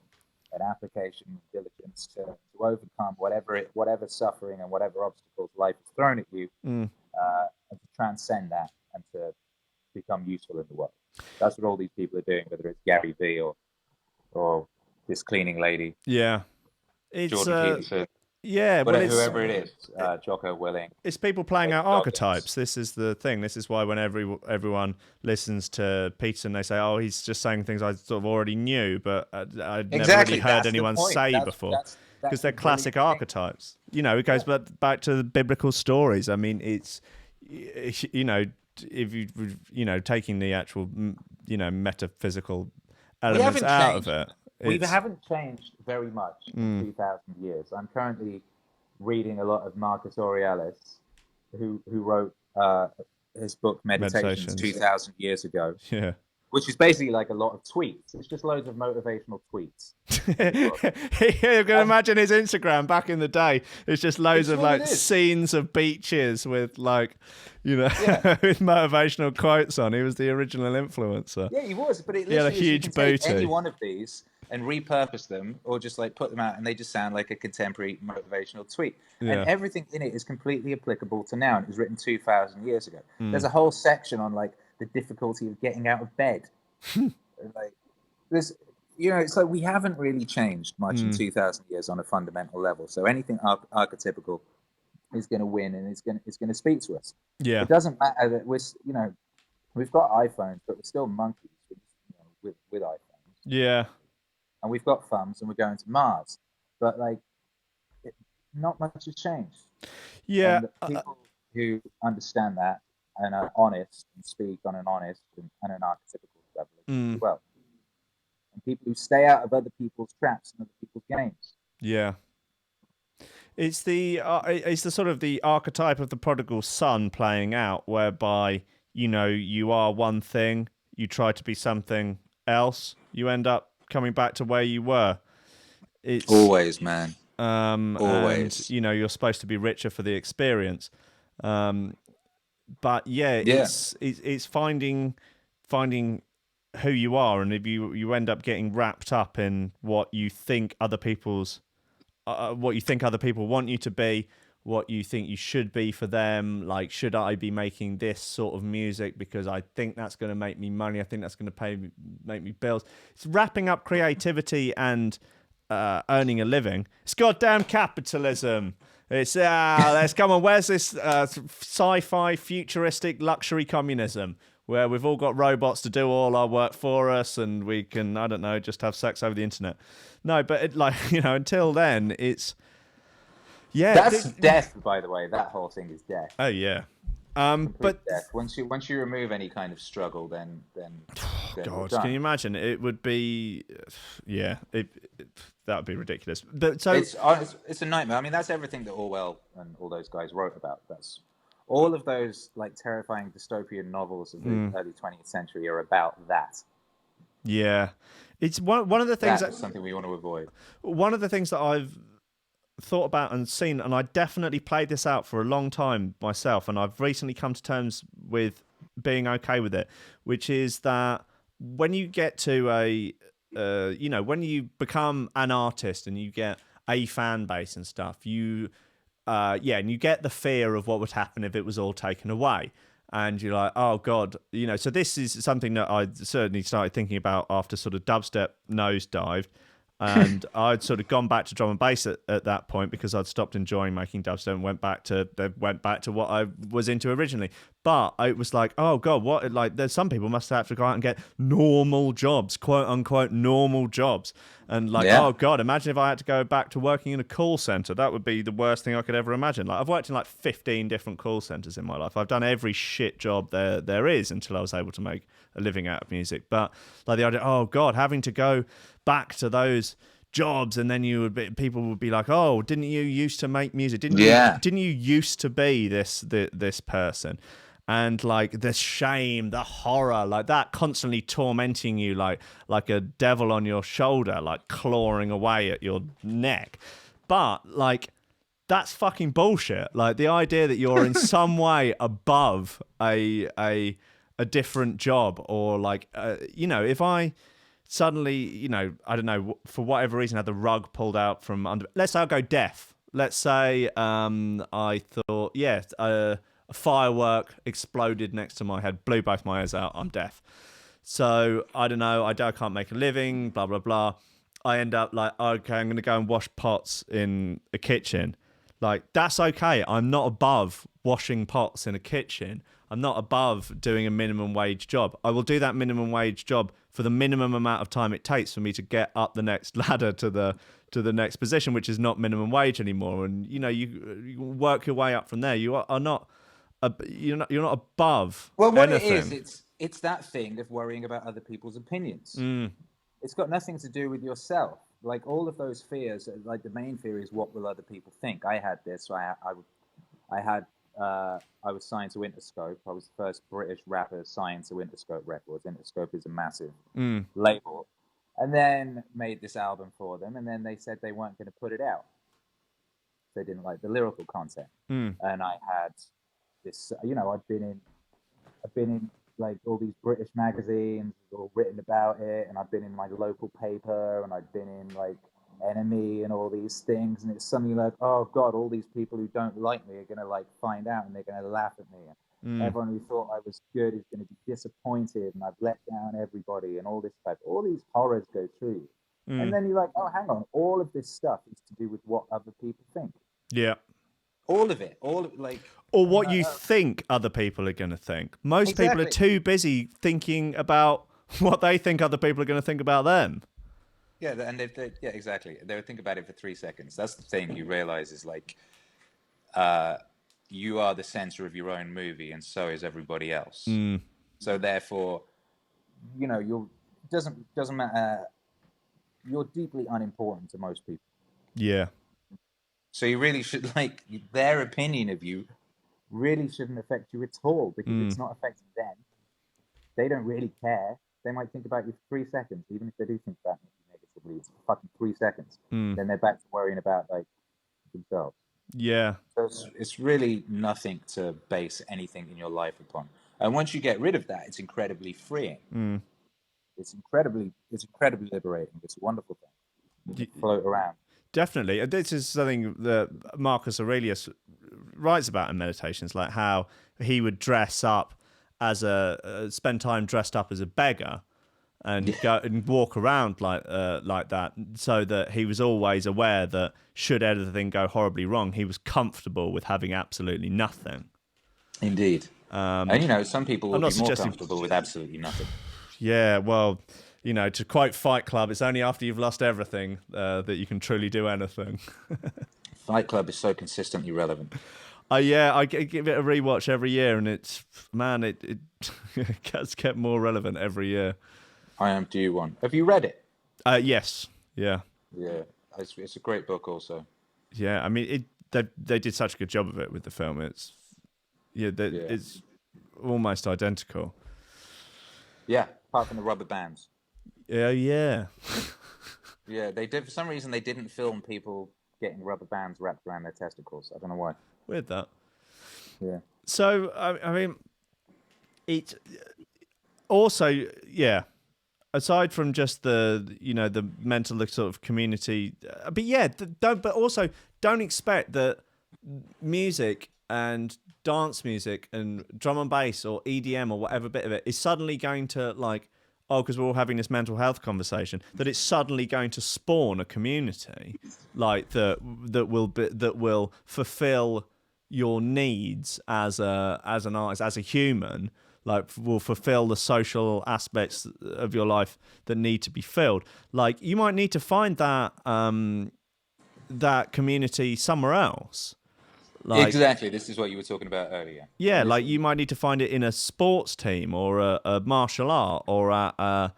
and application and diligence to overcome whatever suffering and whatever obstacles life has thrown at you. And to transcend that and to become useful in the world. That's what all these people are doing, whether it's Gary Vee or this cleaning lady. Yeah. It's Jordan Peterson. Yeah, whoever it is, Jocko Willing. It's people playing out archetypes. This is the thing. This is why when everyone listens to Peterson, they say, "Oh, he's just saying things I sort of already knew, but I'd never really heard anyone say before." Because they're classic archetypes. It goes back to the biblical stories. I mean, it's if you taking the actual metaphysical elements out of it. We haven't changed very much in 2,000 years. I'm currently reading a lot of Marcus Aurelius, who wrote his book Meditations 2,000 years ago. Yeah. Which is basically like a lot of tweets. It's just loads of motivational tweets. You can imagine his Instagram back in the day. It's just loads of like scenes of beaches with with motivational quotes on. He was the original influencer. Yeah, he was. But he had a huge booty. Any one of these and repurpose them, or just like put them out and they just sound like a contemporary motivational tweet. And Yeah. everything in it is completely applicable to now, and it was written 2,000 years ago. Mm. There's a whole section on like the difficulty of getting out of bed. Like this, you know, it's like we haven't really changed much in 2,000 years on a fundamental level. So anything archetypical is going to win, and it's going to speak to us. Yeah. It doesn't matter that we've got iPhones, but we're still monkeys with iPhones. Yeah. And we've got thumbs, and we're going to Mars. But like, not much has changed. Yeah. And people who understand that and are honest and speak on an honest and an archetypical level as well. And people who stay out of other people's traps and other people's games. Yeah. It's the sort of the archetype of the prodigal son playing out, whereby, you know, you are one thing, you try to be something else, you end up coming back to where you were. It's always, man. Always. And, you know, you're supposed to be richer for the experience. But yeah, it's finding who you are, and if you end up getting wrapped up in what you think other people's what you think other people want you to be, what you think you should be for them. Like, should I be making this sort of music because I think that's going to make me money? I think that's going to make me bills. It's wrapping up creativity and earning a living. It's goddamn capitalism. It's let's come on. Where's this sci-fi futuristic luxury communism where we've all got robots to do all our work for us, and we can, I don't know, just have sex over the internet? No, but until then, it's that's death. By the way, that whole thing is death. Oh yeah, but death. Once you remove any kind of struggle, then God, can you imagine? It would be, that would be ridiculous. But so it's a nightmare. I mean, that's everything that Orwell and all those guys wrote about. That's all of those like terrifying dystopian novels of the early 20th century are about that. Yeah, it's one of the things that's something we want to avoid. One of the things that I've thought about and seen, and I definitely played this out for a long time myself, and I've recently come to terms with being okay with it, which is that when you get to when you become an artist and you get a fan base and stuff, and you get the fear of what would happen if it was all taken away. And you're like, oh God, so this is something that I certainly started thinking about after sort of dubstep nosedived. And I'd sort of gone back to drum and bass at that point because I'd stopped enjoying making dubstep and went back to what I was into originally. But it was like, oh God, what? Like, there's some people must have to go out and get normal jobs, quote unquote normal jobs. And like, oh God, imagine if I had to go back to working in a call center. That would be the worst thing I could ever imagine. Like, I've worked in like 15 different call centers in my life. I've done every shit job there is until I was able to make a living out of music. But like the idea, oh God, having to go back to those jobs, and then people would be like, oh, didn't you used to make music? Didn't you used to be this person? And like the shame, the horror, like that constantly tormenting you, like a devil on your shoulder, like clawing away at your neck. But like, that's fucking bullshit. Like the idea that you're in some way above a different job, or like if I suddenly, I don't know, for whatever reason, had the rug pulled out from under. Let's say I'll go deaf. Let's say I thought, a firework exploded next to my head, blew both my ears out. I'm deaf. So I don't know. I can't make a living. Blah blah blah. I end up like, okay, I'm going to go and wash pots in a kitchen. Like, that's okay. I'm not above washing pots in a kitchen. I'm not above doing a minimum wage job. I will do that minimum wage job for the minimum amount of time it takes for me to get up the next ladder to the next position, which is not minimum wage anymore. And you work your way up from there. You are not you're not above. Well, what anything. It is, it's that thing of worrying about other people's opinions. It's got nothing to do with yourself. Like all of those fears, like the main fear is, what will other people think? I had this. I was signed to Interscope. I was the first British rapper signed to Interscope Records. Interscope is a massive label. And then made this album for them, and then they said they weren't going to put it out. They didn't like the lyrical content. And I had this, I've been in like all these British magazines all written about it, and I've been in my local paper, and I've been in like Enemy and all these things, and it's something like, oh god, all these people who don't like me are gonna like find out, and they're gonna laugh at me. And everyone who thought I was good is gonna be disappointed, and I've let down everybody, and all this type, all these horrors go through you. And then you're like, oh, hang on, all of this stuff is to do with what other people think. Yeah. All of it, like, or what you think other people are going to think. Most people are too busy thinking about what they think other people are going to think about them. Yeah, and yeah, exactly. They would think about it for 3 seconds. That's the thing you realize is like, you are the center of your own movie, and so is everybody else. So therefore, you know, doesn't matter. You're deeply unimportant to most people. Yeah. So you really should, like, their opinion of you really shouldn't affect you at all, because it's not affecting them. They don't really care. They might think about you for 3 seconds, even if they do think about you negatively. It's fucking 3 seconds. Then they're back to worrying about like themselves. Yeah. So it's really nothing to base anything in your life upon. And once you get rid of that, it's incredibly freeing. It's incredibly liberating. It's a wonderful thing. You can float around. Definitely. This is something that Marcus Aurelius writes about in Meditations, like how he would dress up as spend time dressed up as a beggar and go and walk around like that, so that he was always aware that should anything go horribly wrong, he was comfortable with having absolutely nothing. Indeed. And, you know, some people will be more comfortable with absolutely nothing. Yeah, well, you know, to quote Fight Club, it's only after you've lost everything that you can truly do anything. Fight Club is so consistently relevant. Yeah, I give it a rewatch every year, and it's, man, it gets kept more relevant every year. I am due one. Have you read it? Yes. Yeah. Yeah, it's a great book also. Yeah, I mean, they did such a good job of it with the film. It's it's almost identical. Yeah, apart from the rubber bands. Yeah. Yeah, they did. For some reason, they didn't film people getting rubber bands wrapped around their testicles. I don't know why. Weird that. Yeah. So, I mean, it also, yeah, aside from just the mental sort of community, but yeah, don't expect that music and dance music and drum and bass or EDM or whatever bit of it is suddenly going to, like, because we're all having this mental health conversation, that it's suddenly going to spawn a community like that will fulfill your needs as an artist, as a human, like will fulfill the social aspects of your life that need to be filled. Like, you might need to find that that community somewhere else. Like, exactly. This is what you were talking about earlier. Yeah, like you might need to find it in a sports team or a martial art or well,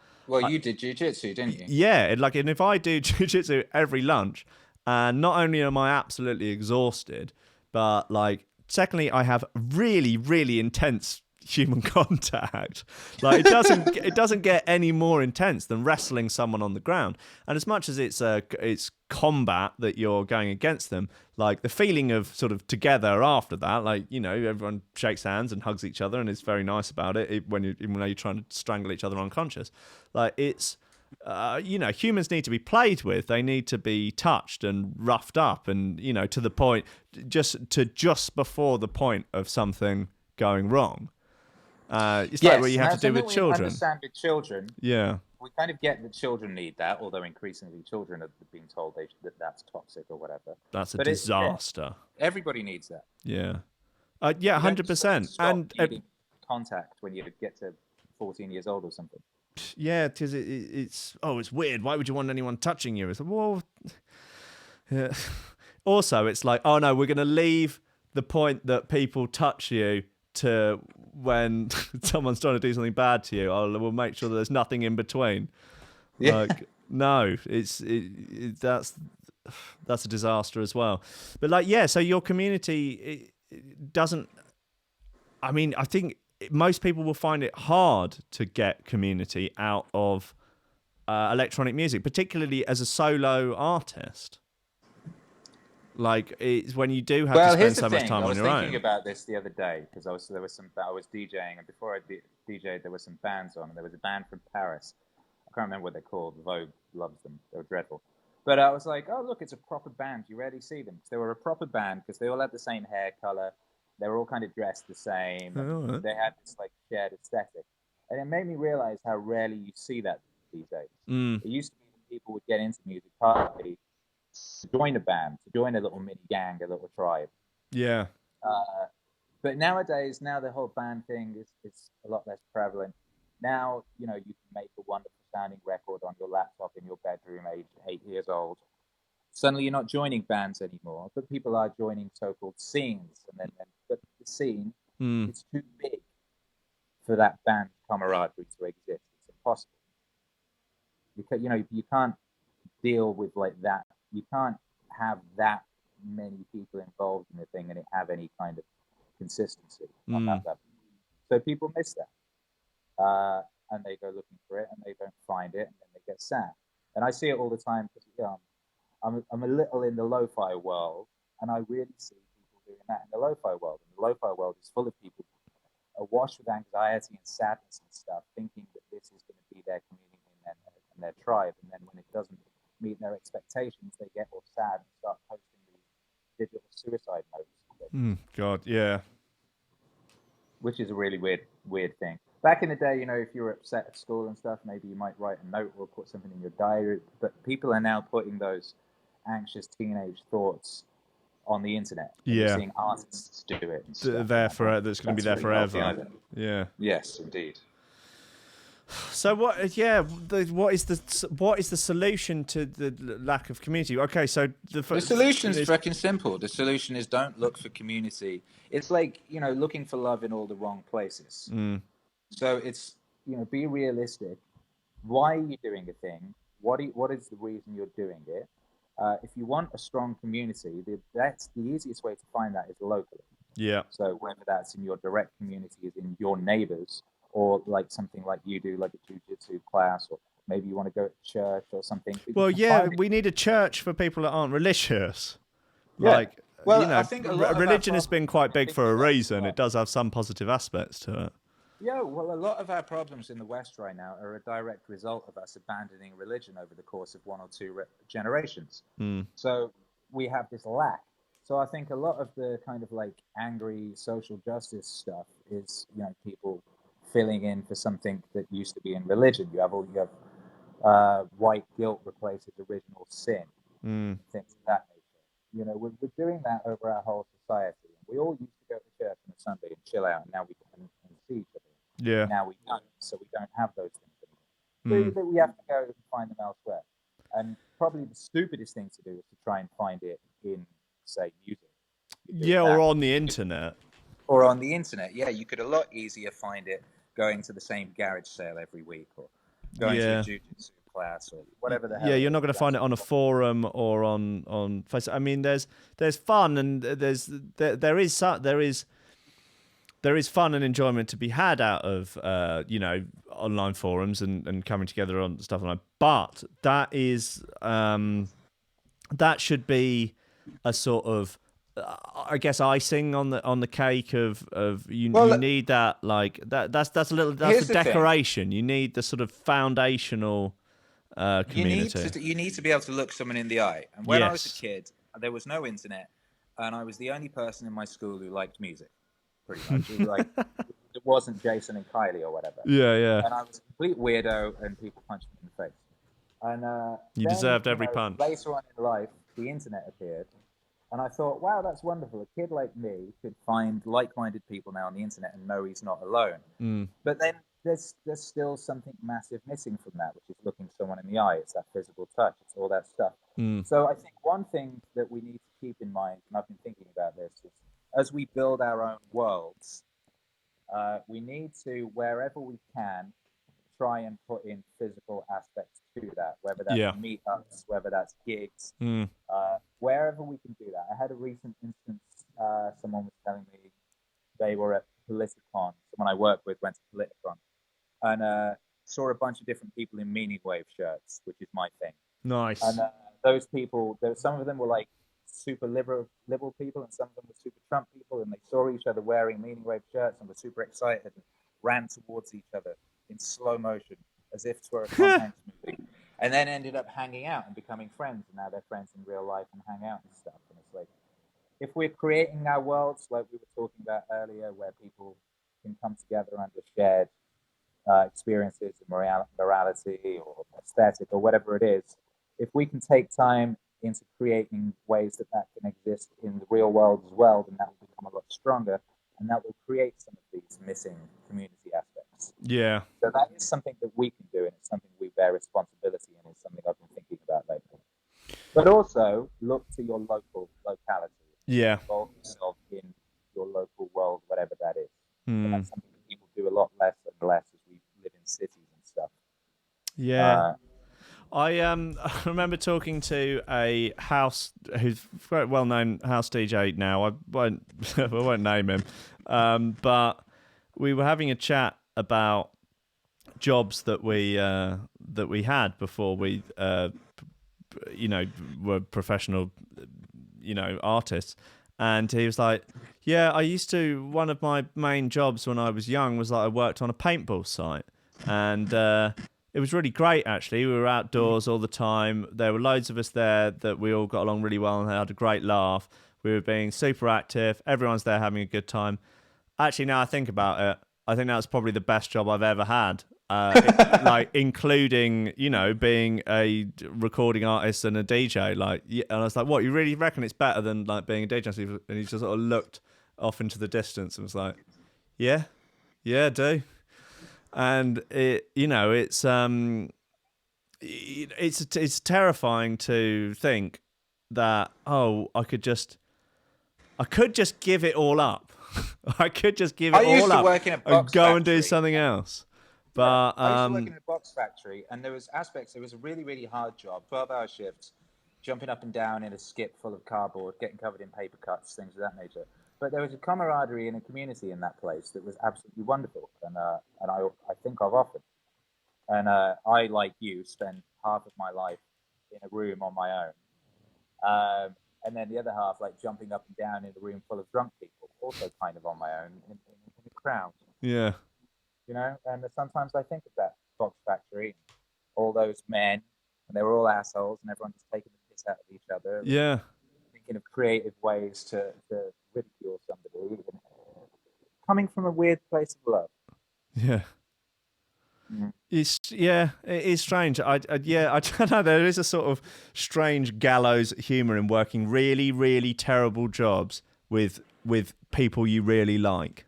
you did jiu-jitsu, didn't you? Yeah, and if I do jiu-jitsu every lunch, and not only am I absolutely exhausted, but like, secondly, I have really, really intense human contact. Like, it doesn't get any more intense than wrestling someone on the ground. And as much as it's combat that you're going against them, like the feeling of sort of together after that, like, you know, everyone shakes hands and hugs each other and is very nice about it when you're trying to strangle each other unconscious. Like, it's you know, humans need to be played with. They need to be touched and roughed up, and, you know, to the point, just before the point of something going wrong. It's like what you have to do with children. Understand with children. Yeah. We kind of get that children need that, although increasingly children are being told that that's toxic or whatever. That's a disaster. Everybody needs that. Yeah. Yeah, 100%. And contact when you get to 14 years old or something. Yeah, because it's weird. Why would you want anyone touching you? It's like, well, yeah. Also, it's like, oh no, we're going to leave the point that people touch you to when someone's trying to do something bad to you. We'll make sure that there's nothing in between. Yeah. Like, no, that's a disaster as well. But like, yeah, so your community it doesn't. I mean, I think most people will find it hard to get community out of electronic music, particularly as a solo artist. Like, it's when you do have to Well, spend here's the so much thing. time I on was your thinking own. about this the other day because I was DJing, and before I DJed, there were some bands on, and there was a band from Paris. I can't remember what they're called. Vogue loves them. They were dreadful. But I was like, oh, look, it's a proper band. You rarely see them. Because they were a proper band because they all had the same hair color. They were all kind of dressed the same. And Oh, they had this like shared aesthetic. And it made me realize how rarely you see that these days. mm, It used to be that people would get into music partly to join a band, to join a little mini gang, a little tribe. yeah. Uh, but nowadays, now the whole band thing is a lot less prevalent. Now, you can make a wonderful sounding record on your laptop in your bedroom, aged 8 years old. Suddenly, you're not joining bands anymore, but people are joining so-called scenes. But the scene Mm, is too big for that band camaraderie to exist. It's impossible. You can't deal with like that. You can't have that many people involved in the thing and it have any kind of consistency on that level. So people miss that, and they go looking for it and they don't find it, and then they get sad. And I see it all the time because I'm a little in the lo-fi world, and I really see people doing that in the lo-fi world. And the lo-fi world is full of people awash with anxiety and sadness and stuff, thinking that this is going to be their community and their tribe. And then when it doesn't meet their expectations, they get all sad and start posting these digital suicide notes. God, yeah. Which is a really weird thing. Back in the day, if you were upset at school and stuff, maybe you might write a note or put something in your diary. But people are now putting those anxious teenage thoughts on the internet. And you're seeing artists do it and stuff. That's going to be there forever. Yeah. Yes, indeed. So what? Yeah. What is the solution to the lack of community? Okay, so the solution is fucking simple. The solution is don't look for community. It's like looking for love in all the wrong places. So it's be realistic. Why are you doing a thing? What is the reason you're doing it? If you want a strong community, that's the easiest way to find that is locally. Yeah. So whether that's in your direct community, is in your neighbors, or like something like you do, like a jiu-jitsu class, or maybe you want to go to church or something. Well, yeah, we need a church for people that aren't religious. Yeah. Like, well, I think religion has been quite big for a reason. It does have some positive aspects to it. Yeah, well, a lot of our problems in the West right now are a direct result of us abandoning religion over the course of one or two generations. So we have this lack. So I think a lot of the kind of like angry social justice stuff is, people filling in for something that used to be in religion. You have white guilt replaces original sin, things of that nature. We're doing that over our whole society. We all used to go to church on a Sunday and chill out, and now we can see each other. Yeah. Now we don't, so we don't have those things anymore. So we have to go and find them elsewhere. And probably the stupidest thing to do is to try and find it in, say, music. Yeah, or on the internet. Or on the internet, yeah. You could a lot easier find it going to the same garage sale every week, or going to a jiu-jitsu class, or whatever the hell. Yeah, you're not going to find it on a forum or on Facebook. I mean, there's fun and there is fun and enjoyment to be had out of online forums and coming together on stuff online. But that is that should be a sort of I guess icing on the cake of you need that like that's the decoration. You need the sort of foundational community. You need to be able to look someone in the eye. And when I was a kid, there was no internet, and I was the only person in my school who liked music. Pretty much, it wasn't Jason and Kylie or whatever. Yeah. And I was a complete weirdo, and people punched me in the face. And you deserved every punch. Later on in life, the internet appeared, and I thought, wow, that's wonderful. A kid like me could find like-minded people now on the internet and know he's not alone. But then there's still something massive missing from that, which is looking someone in the eye. It's that physical touch. It's all that stuff. So I think one thing that we need to keep in mind, and I've been thinking about this, is as we build our own worlds, we need to, wherever we can, try and put in physical aspects to that, whether that's meetups, whether that's gigs, wherever we can do that. I had a recent instance, someone was telling me they were at Politicon. Someone I work with went to Politicon and saw a bunch of different people in Meaning Wave shirts, which is my thing. Nice. And those people, some of them were like super liberal people, and some of them were super Trump people, and they saw each other wearing meaning wave shirts and were super excited and ran towards each other in slow motion as if it were a Tom Hanks movie, and then ended up hanging out and becoming friends, and now they're friends in real life and hang out and stuff. And it's like, if we're creating our worlds like we were talking about earlier, where people can come together under shared experiences of morality or aesthetic or whatever it is, if we can take time into creating ways that can exist in the real world as well, then that will become a lot stronger, and that will create some of these missing community aspects. Yeah. So that is something that we can do, and it's something we bear responsibility in. It's something I've been thinking about lately. But also look to your locality. Yeah. Involve yourself in your local world, whatever that is. Mm. And that's something that people do a lot less and less as we live in cities and stuff. Yeah. I remember talking to a who's a very well-known house DJ now. I won't name him, but we were having a chat about jobs that we had before we were professional artists. And he was like, yeah, one of my main jobs when I was young was I worked on a paintball site, and it was really great, actually. We were outdoors all the time. There were loads of us there that we all got along really well and had a great laugh. We were being super active. Everyone's there having a good time. Actually, now I think about it, I think that was probably the best job I've ever had. Including, being a recording artist and a DJ. And I was like, what, you really reckon it's better than being a DJ? And he just sort of looked off into the distance and was like, yeah, I do. And it's terrifying to think that, I could just give it all up. I could just give it all up and go and do something else. But I used to work in a box factory, and there was aspects. It was a really, really hard job, 12-hour shifts, jumping up and down in a skip full of cardboard, getting covered in paper cuts, things of that nature. But there was a camaraderie and a community in that place that was absolutely wonderful, and I think I've offered. And I, like you, spent half of my life in a room on my own, and then the other half jumping up and down in a room full of drunk people, also kind of on my own in a crowd. Yeah. And sometimes I think of that box factory, all those men, and they were all assholes, and everyone just taking the piss out of each other. Yeah. Thinking of creative ways to ridicule somebody, coming from a weird place of love. Yeah. Mm. It is strange. I don't know. There is a sort of strange gallows humor in working really, really terrible jobs with people you really like.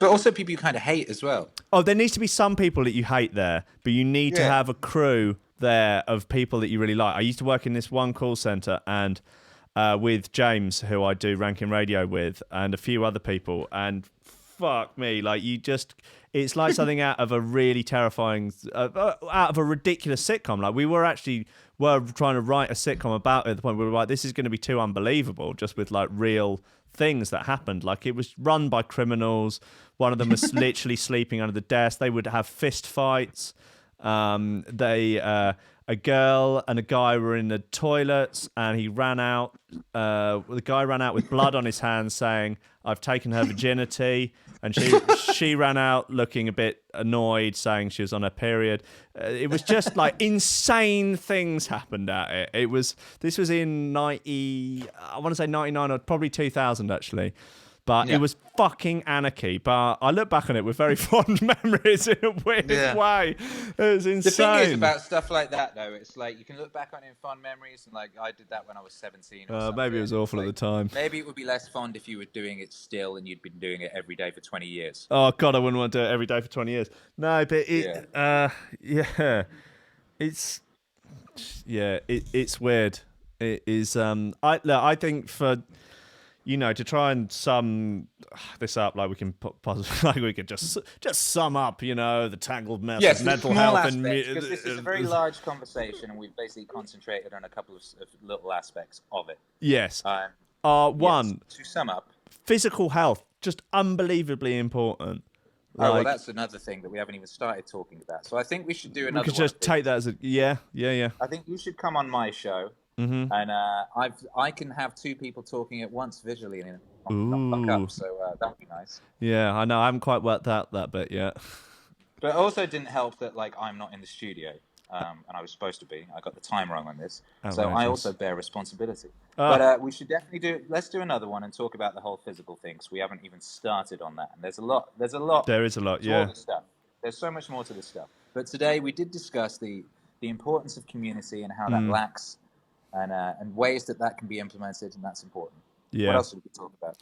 But also people you kind of hate as well. Oh, there needs to be some people that you hate there, but you need to have a crew there of people that you really like. I used to work in this one call centre and with James, who I do Rankin Radio with, and a few other people, and fuck me, it's like something out of a really terrifying, out of a ridiculous sitcom. We were trying to write a sitcom about it at the point where we were like, this is going to be too unbelievable, just with real things that happened. It was run by criminals. One of them was literally sleeping under the desk. They would have fist fights. A girl and a guy were in the toilets, and he ran out. The guy ran out with blood on his hands, saying, "I've taken her virginity," and she ran out looking a bit annoyed, saying she was on her period. It was just insane things happened at it. This was in 99 or probably 2000 actually. But it was fucking anarchy. But I look back on it with very fond memories in a weird way. It was insane. The thing is about stuff like that, though, it's you can look back on it in fond memories, and I did that when I was 17. Maybe it was awful at the time. Maybe it would be less fond if you were doing it still and you'd been doing it every day for 20 years. Oh, God, I wouldn't want to do it every day for 20 years. No, but it's weird. It is. I think for... to try and sum this up, we can possibly, we could just sum up, the tangled mess of mental health and because this is a very large conversation, and we've basically concentrated on a couple of little aspects of it. Yes. One, to sum up, physical health, just unbelievably important. That's another thing that we haven't even started talking about. So I think we should do another. We could just take that as a yeah. I think you should come on my show. and I can have two people talking at once visually and not fuck up. So that would be nice. Yeah, I know. I haven't quite worked out that bit yet. But it also didn't help that like I'm not in the studio, and I was supposed to be. I got the time wrong on this, so I also bear responsibility. But we should definitely let's do another one and talk about the whole physical thing, because we haven't even started on that. And there's a lot. There is a lot. Yeah. All this stuff. There's so much more to this stuff. But today we did discuss the importance of community and how that lacks, and ways that can be implemented, and that's important. Yeah. What else did we talk about?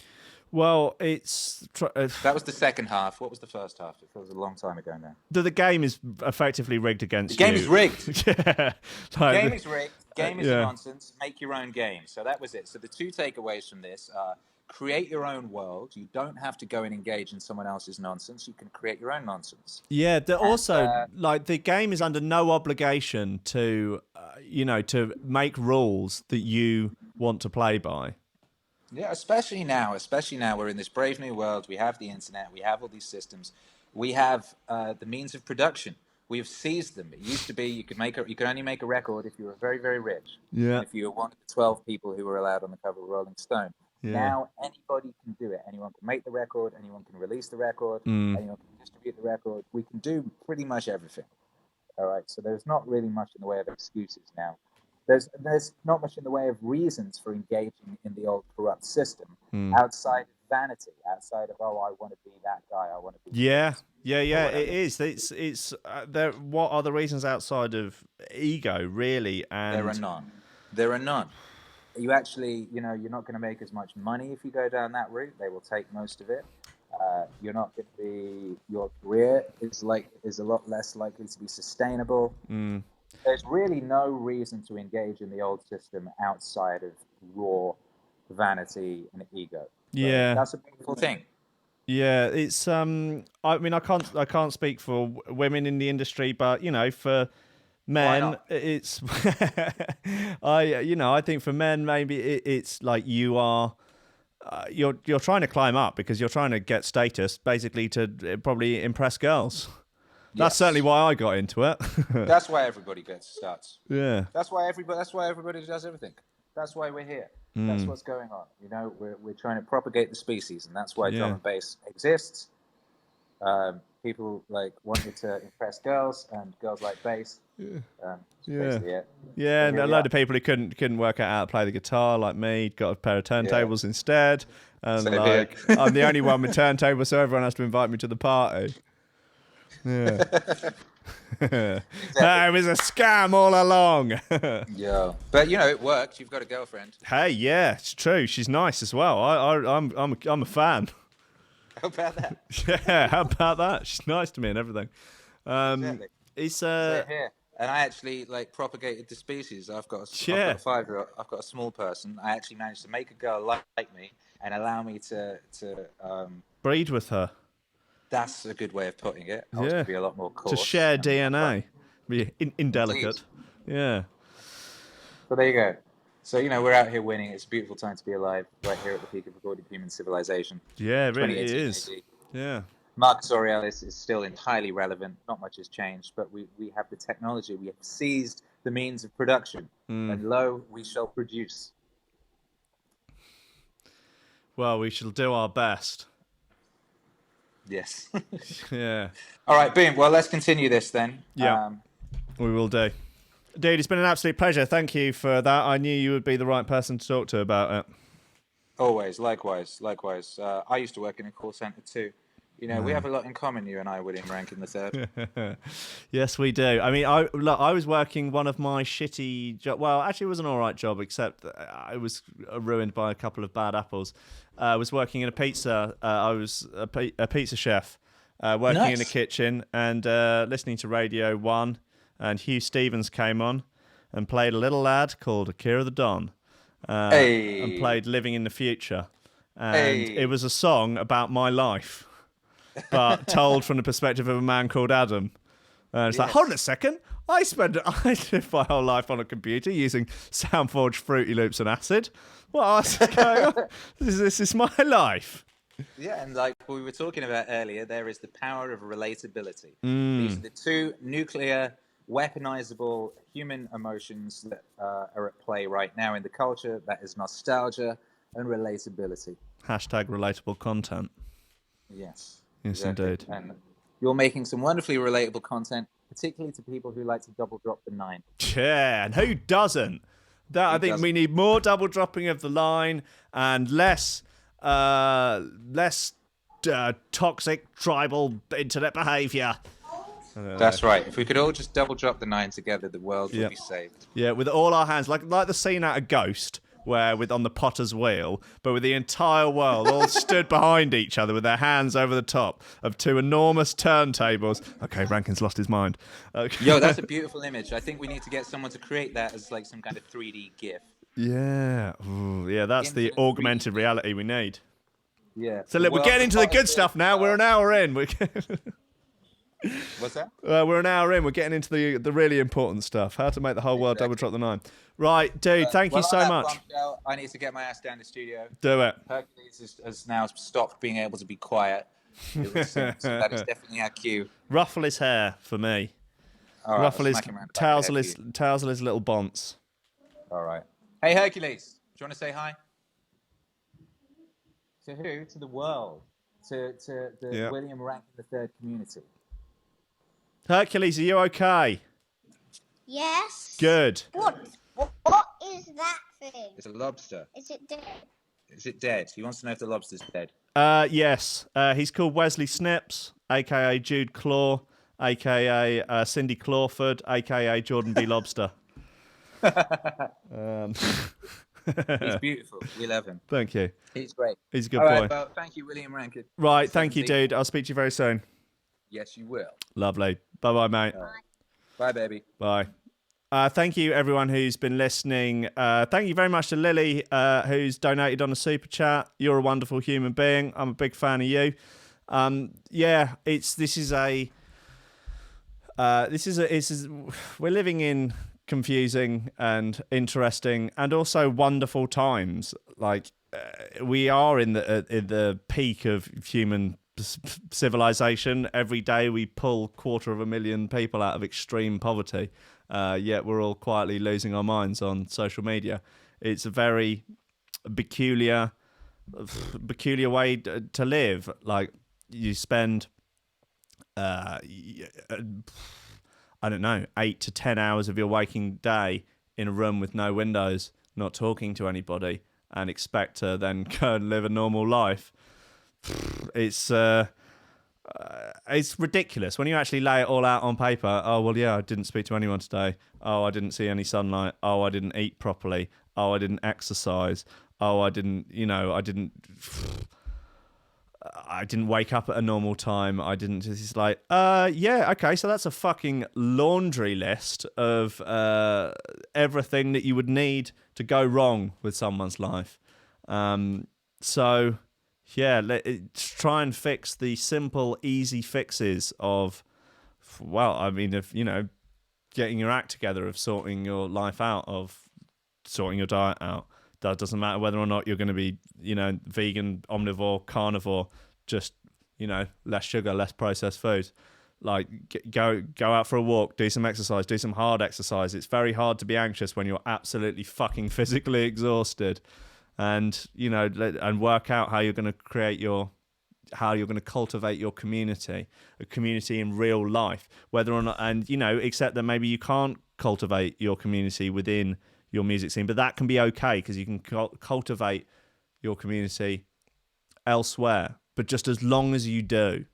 Well, that was the second half. What was the first half? It feels a long time ago now. The game is effectively rigged against you. The game is rigged. Yeah. Game is rigged. Game is nonsense. Make your own game. So that was it. So the two takeaways from this are: create your own world. You don't have to go and engage in someone else's nonsense. You can create your own nonsense. Yeah. Also, like the game is under no obligation to, to make rules that you want to play by. Yeah, especially now we're in this brave new world. We have the internet. We have all these systems. We have the means of production. We have seized them. It used to be you could only make a record if you were very, very rich. Yeah. If you were one of the 12 people who were allowed on the cover of Rolling Stone. Yeah. Now anybody can do it. Anyone can make the record. Anyone can release the record. Anyone can distribute the record. We can do pretty much everything. All right. So there's not really much in the way of excuses now. There's not much in the way of reasons for engaging in the old corrupt system outside of vanity, outside of I want to be that guy, I want to be. Yeah. It is. It's there. What are the reasons outside of ego, really? And There are none. You actually, you're not going to make as much money if you go down that route. They will take most of it. You're not going to be. Your career is a lot less likely to be sustainable. There's really no reason to engage in the old system outside of raw vanity and ego. So that's a beautiful thing. Yeah, it's I mean, I can't speak for women in the industry, but for men, it's I think for men maybe it's like you are. You're trying to climb up because you're trying to get status, basically to probably impress girls. That's certainly why I got into it. That's why everybody starts. Yeah. That's why everybody does everything. That's why we're here. That's what's going on. We're trying to propagate the species, and that's why drum and bass exists. People wanted to impress girls, and girls like bass. Basically it. Yeah, and a load of people who couldn't work out how to play the guitar, like me, got a pair of turntables instead. And I'm the only one with turntables, so everyone has to invite me to the party. Yeah. It was a scam all along. Yeah, but it worked. You've got a girlfriend. Hey, yeah, it's true. She's nice as well. I'm a fan. How about that? Yeah, how about that? She's nice to me and everything. Exactly. It's here. And I actually propagated the species. I've got a 5-year-old. I've got a small person. I actually managed to make a girl like me and allow me to breed with her. That's a good way of putting it. I was to be a lot more coarse. To share DNA. Be indelicate. Indeed. Yeah. So there you go. So, we're out here winning. It's a beautiful time to be alive, right here at the peak of recorded human civilization. Yeah, it really is. AD. Yeah. Marcus Aurelius is still entirely relevant. Not much has changed, but we have the technology. We have seized the means of production. And lo, we shall produce. Well, we shall do our best. Yes. Yeah. All right, boom. Well, let's continue this then. Yeah. We will do. Dude, it's been an absolute pleasure. Thank you for that. I knew you would be the right person to talk to about it. Always. Likewise. I used to work in a call centre too. We have a lot in common, you and I, William Rankin III. Yes, we do. I mean, I was working one of my shitty jobs. Well, actually, it was an all right job, except I was ruined by a couple of bad apples. I was working in a pizza. I was a pizza chef, working in a kitchen and listening to Radio 1. And Hugh Stevens came on and played a little lad called Akira the Don. And played Living in the Future. And it was a song about my life, but told from the perspective of a man called Adam. And it's like, hold on a second. I lived my whole life on a computer using SoundForge, Fruity Loops and Acid. What else is going on? This is my life. Yeah, and like we were talking about earlier, there is the power of relatability. These are the two nuclear weaponizable human emotions that are at play right now in the culture. That is nostalgia and relatability. Hashtag relatable content. Yes. Yes, Exactly. indeed. And you're making some wonderfully relatable content, particularly to people who like to double drop the 9. Yeah, and who doesn't? I think we need more double dropping of the line and less toxic tribal internet behaviour. That's right. If we could all just double drop the 9 together, the world would be saved. Yeah, with all our hands, like the scene out of Ghost, where on the potter's wheel, but with the entire world all stood behind each other with their hands over the top of 2 enormous turntables. Okay, Rankin's lost his mind. Okay. Yo, that's a beautiful image. I think we need to get someone to create that as like some kind of 3D GIF. Yeah. Ooh, yeah, that's the augmented reality we need. Yeah. So look, we're getting into the good stuff now. We're an hour in. What's that? We're an hour in. We're getting into the really important stuff. How to make the whole world double drop the 9. Right, dude, thank you so much. I need to get my ass down to the studio. Do it. Hercules has now stopped being able to be quiet. So that is definitely our cue. Ruffle his hair for me. All right, Ruffle his, tousle his little bonce. All right. Hey, Hercules, do you want to say hi? To who? To the world. To the William Rankin III community. Hercules, are you okay? Yes. Good. What is that thing? It's a lobster. Is it dead? Is it dead? He wants to know if the lobster's dead. Yes. He's called Wesley Snips, a.k.a. Jude Claw, a.k.a. Cindy Clawford, a.k.a. Jordan B. Lobster. He's beautiful. We love him. Thank you. He's great. He's a good All boy. right, well, thank you, William Rankin. Right, thank you, dude. I'll speak to you very soon. Yes, you will. Lovely. Bye-bye, mate. Bye, baby. Bye. Thank you, everyone who's been listening. Thank you very much to Lily, who's donated on a super chat. You're a wonderful human being. I'm a big fan of you. We're living in confusing and interesting and also wonderful times. Like we are in the peak of human civilization. Every day we pull 250,000 people out of extreme poverty. Yet we're all quietly losing our minds on social media. It's a very peculiar way to live. Like you spend, I don't know, 8 to 10 hours of your waking day in a room with no windows, not talking to anybody, and expect to then go and live a normal life. It's ridiculous when you actually lay it all out on paper. Oh, well, yeah, I didn't speak to anyone today. Oh, I didn't see any sunlight. Oh, I didn't eat properly. Oh, I didn't exercise. Oh, I didn't wake up at a normal time. It's like, yeah, okay, so that's a fucking laundry list of everything that you would need to go wrong with someone's life. So... yeah, let's try and fix the simple, easy fixes of, getting your act together, of sorting your life out, of sorting your diet out. That doesn't matter whether or not you're going to be, vegan, omnivore, carnivore, just, less sugar, less processed food. Like, go out for a walk, do some exercise, do some hard exercise. It's very hard to be anxious when you're absolutely fucking physically exhausted. And and work out how you're going to cultivate your community, a community in real life, whether or not, and except that maybe you can't cultivate your community within your music scene, but that can be okay because you can cultivate your community elsewhere, but just as long as you do.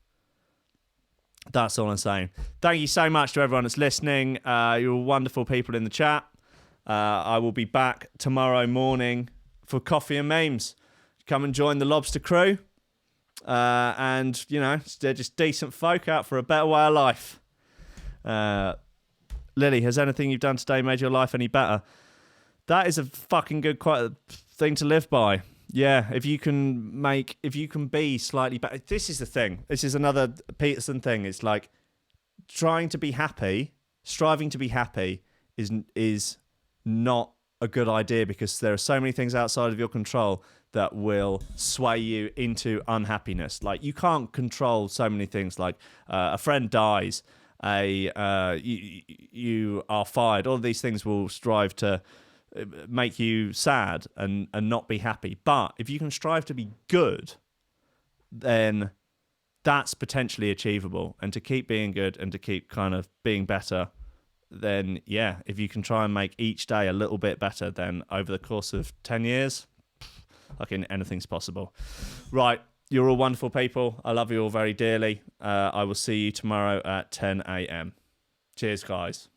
That's all I'm saying. Thank you so much to everyone that's listening. You're wonderful people in the chat. I will be back tomorrow morning for coffee and memes. Come and join the Lobster crew. And, they're just decent folk out for a better way of life. Lily, has anything you've done today made your life any better? That is a fucking good thing to live by. Yeah, if you can be slightly better. This is the thing. This is another Peterson thing. It's like trying to be happy, striving to be happy is not a good idea, because there are so many things outside of your control that will sway you into unhappiness. Like, you can't control so many things, like a friend dies, you are fired. All of these things will strive to make you sad and not be happy. But if you can strive to be good, then that's potentially achievable. And to keep being good and to keep kind of being better, then yeah, if you can try and make each day a little bit better, then over the course of 10 years, fucking anything's possible. Right, you're all wonderful people. I love you all very dearly. I will see you tomorrow at 10 a.m. Cheers, guys.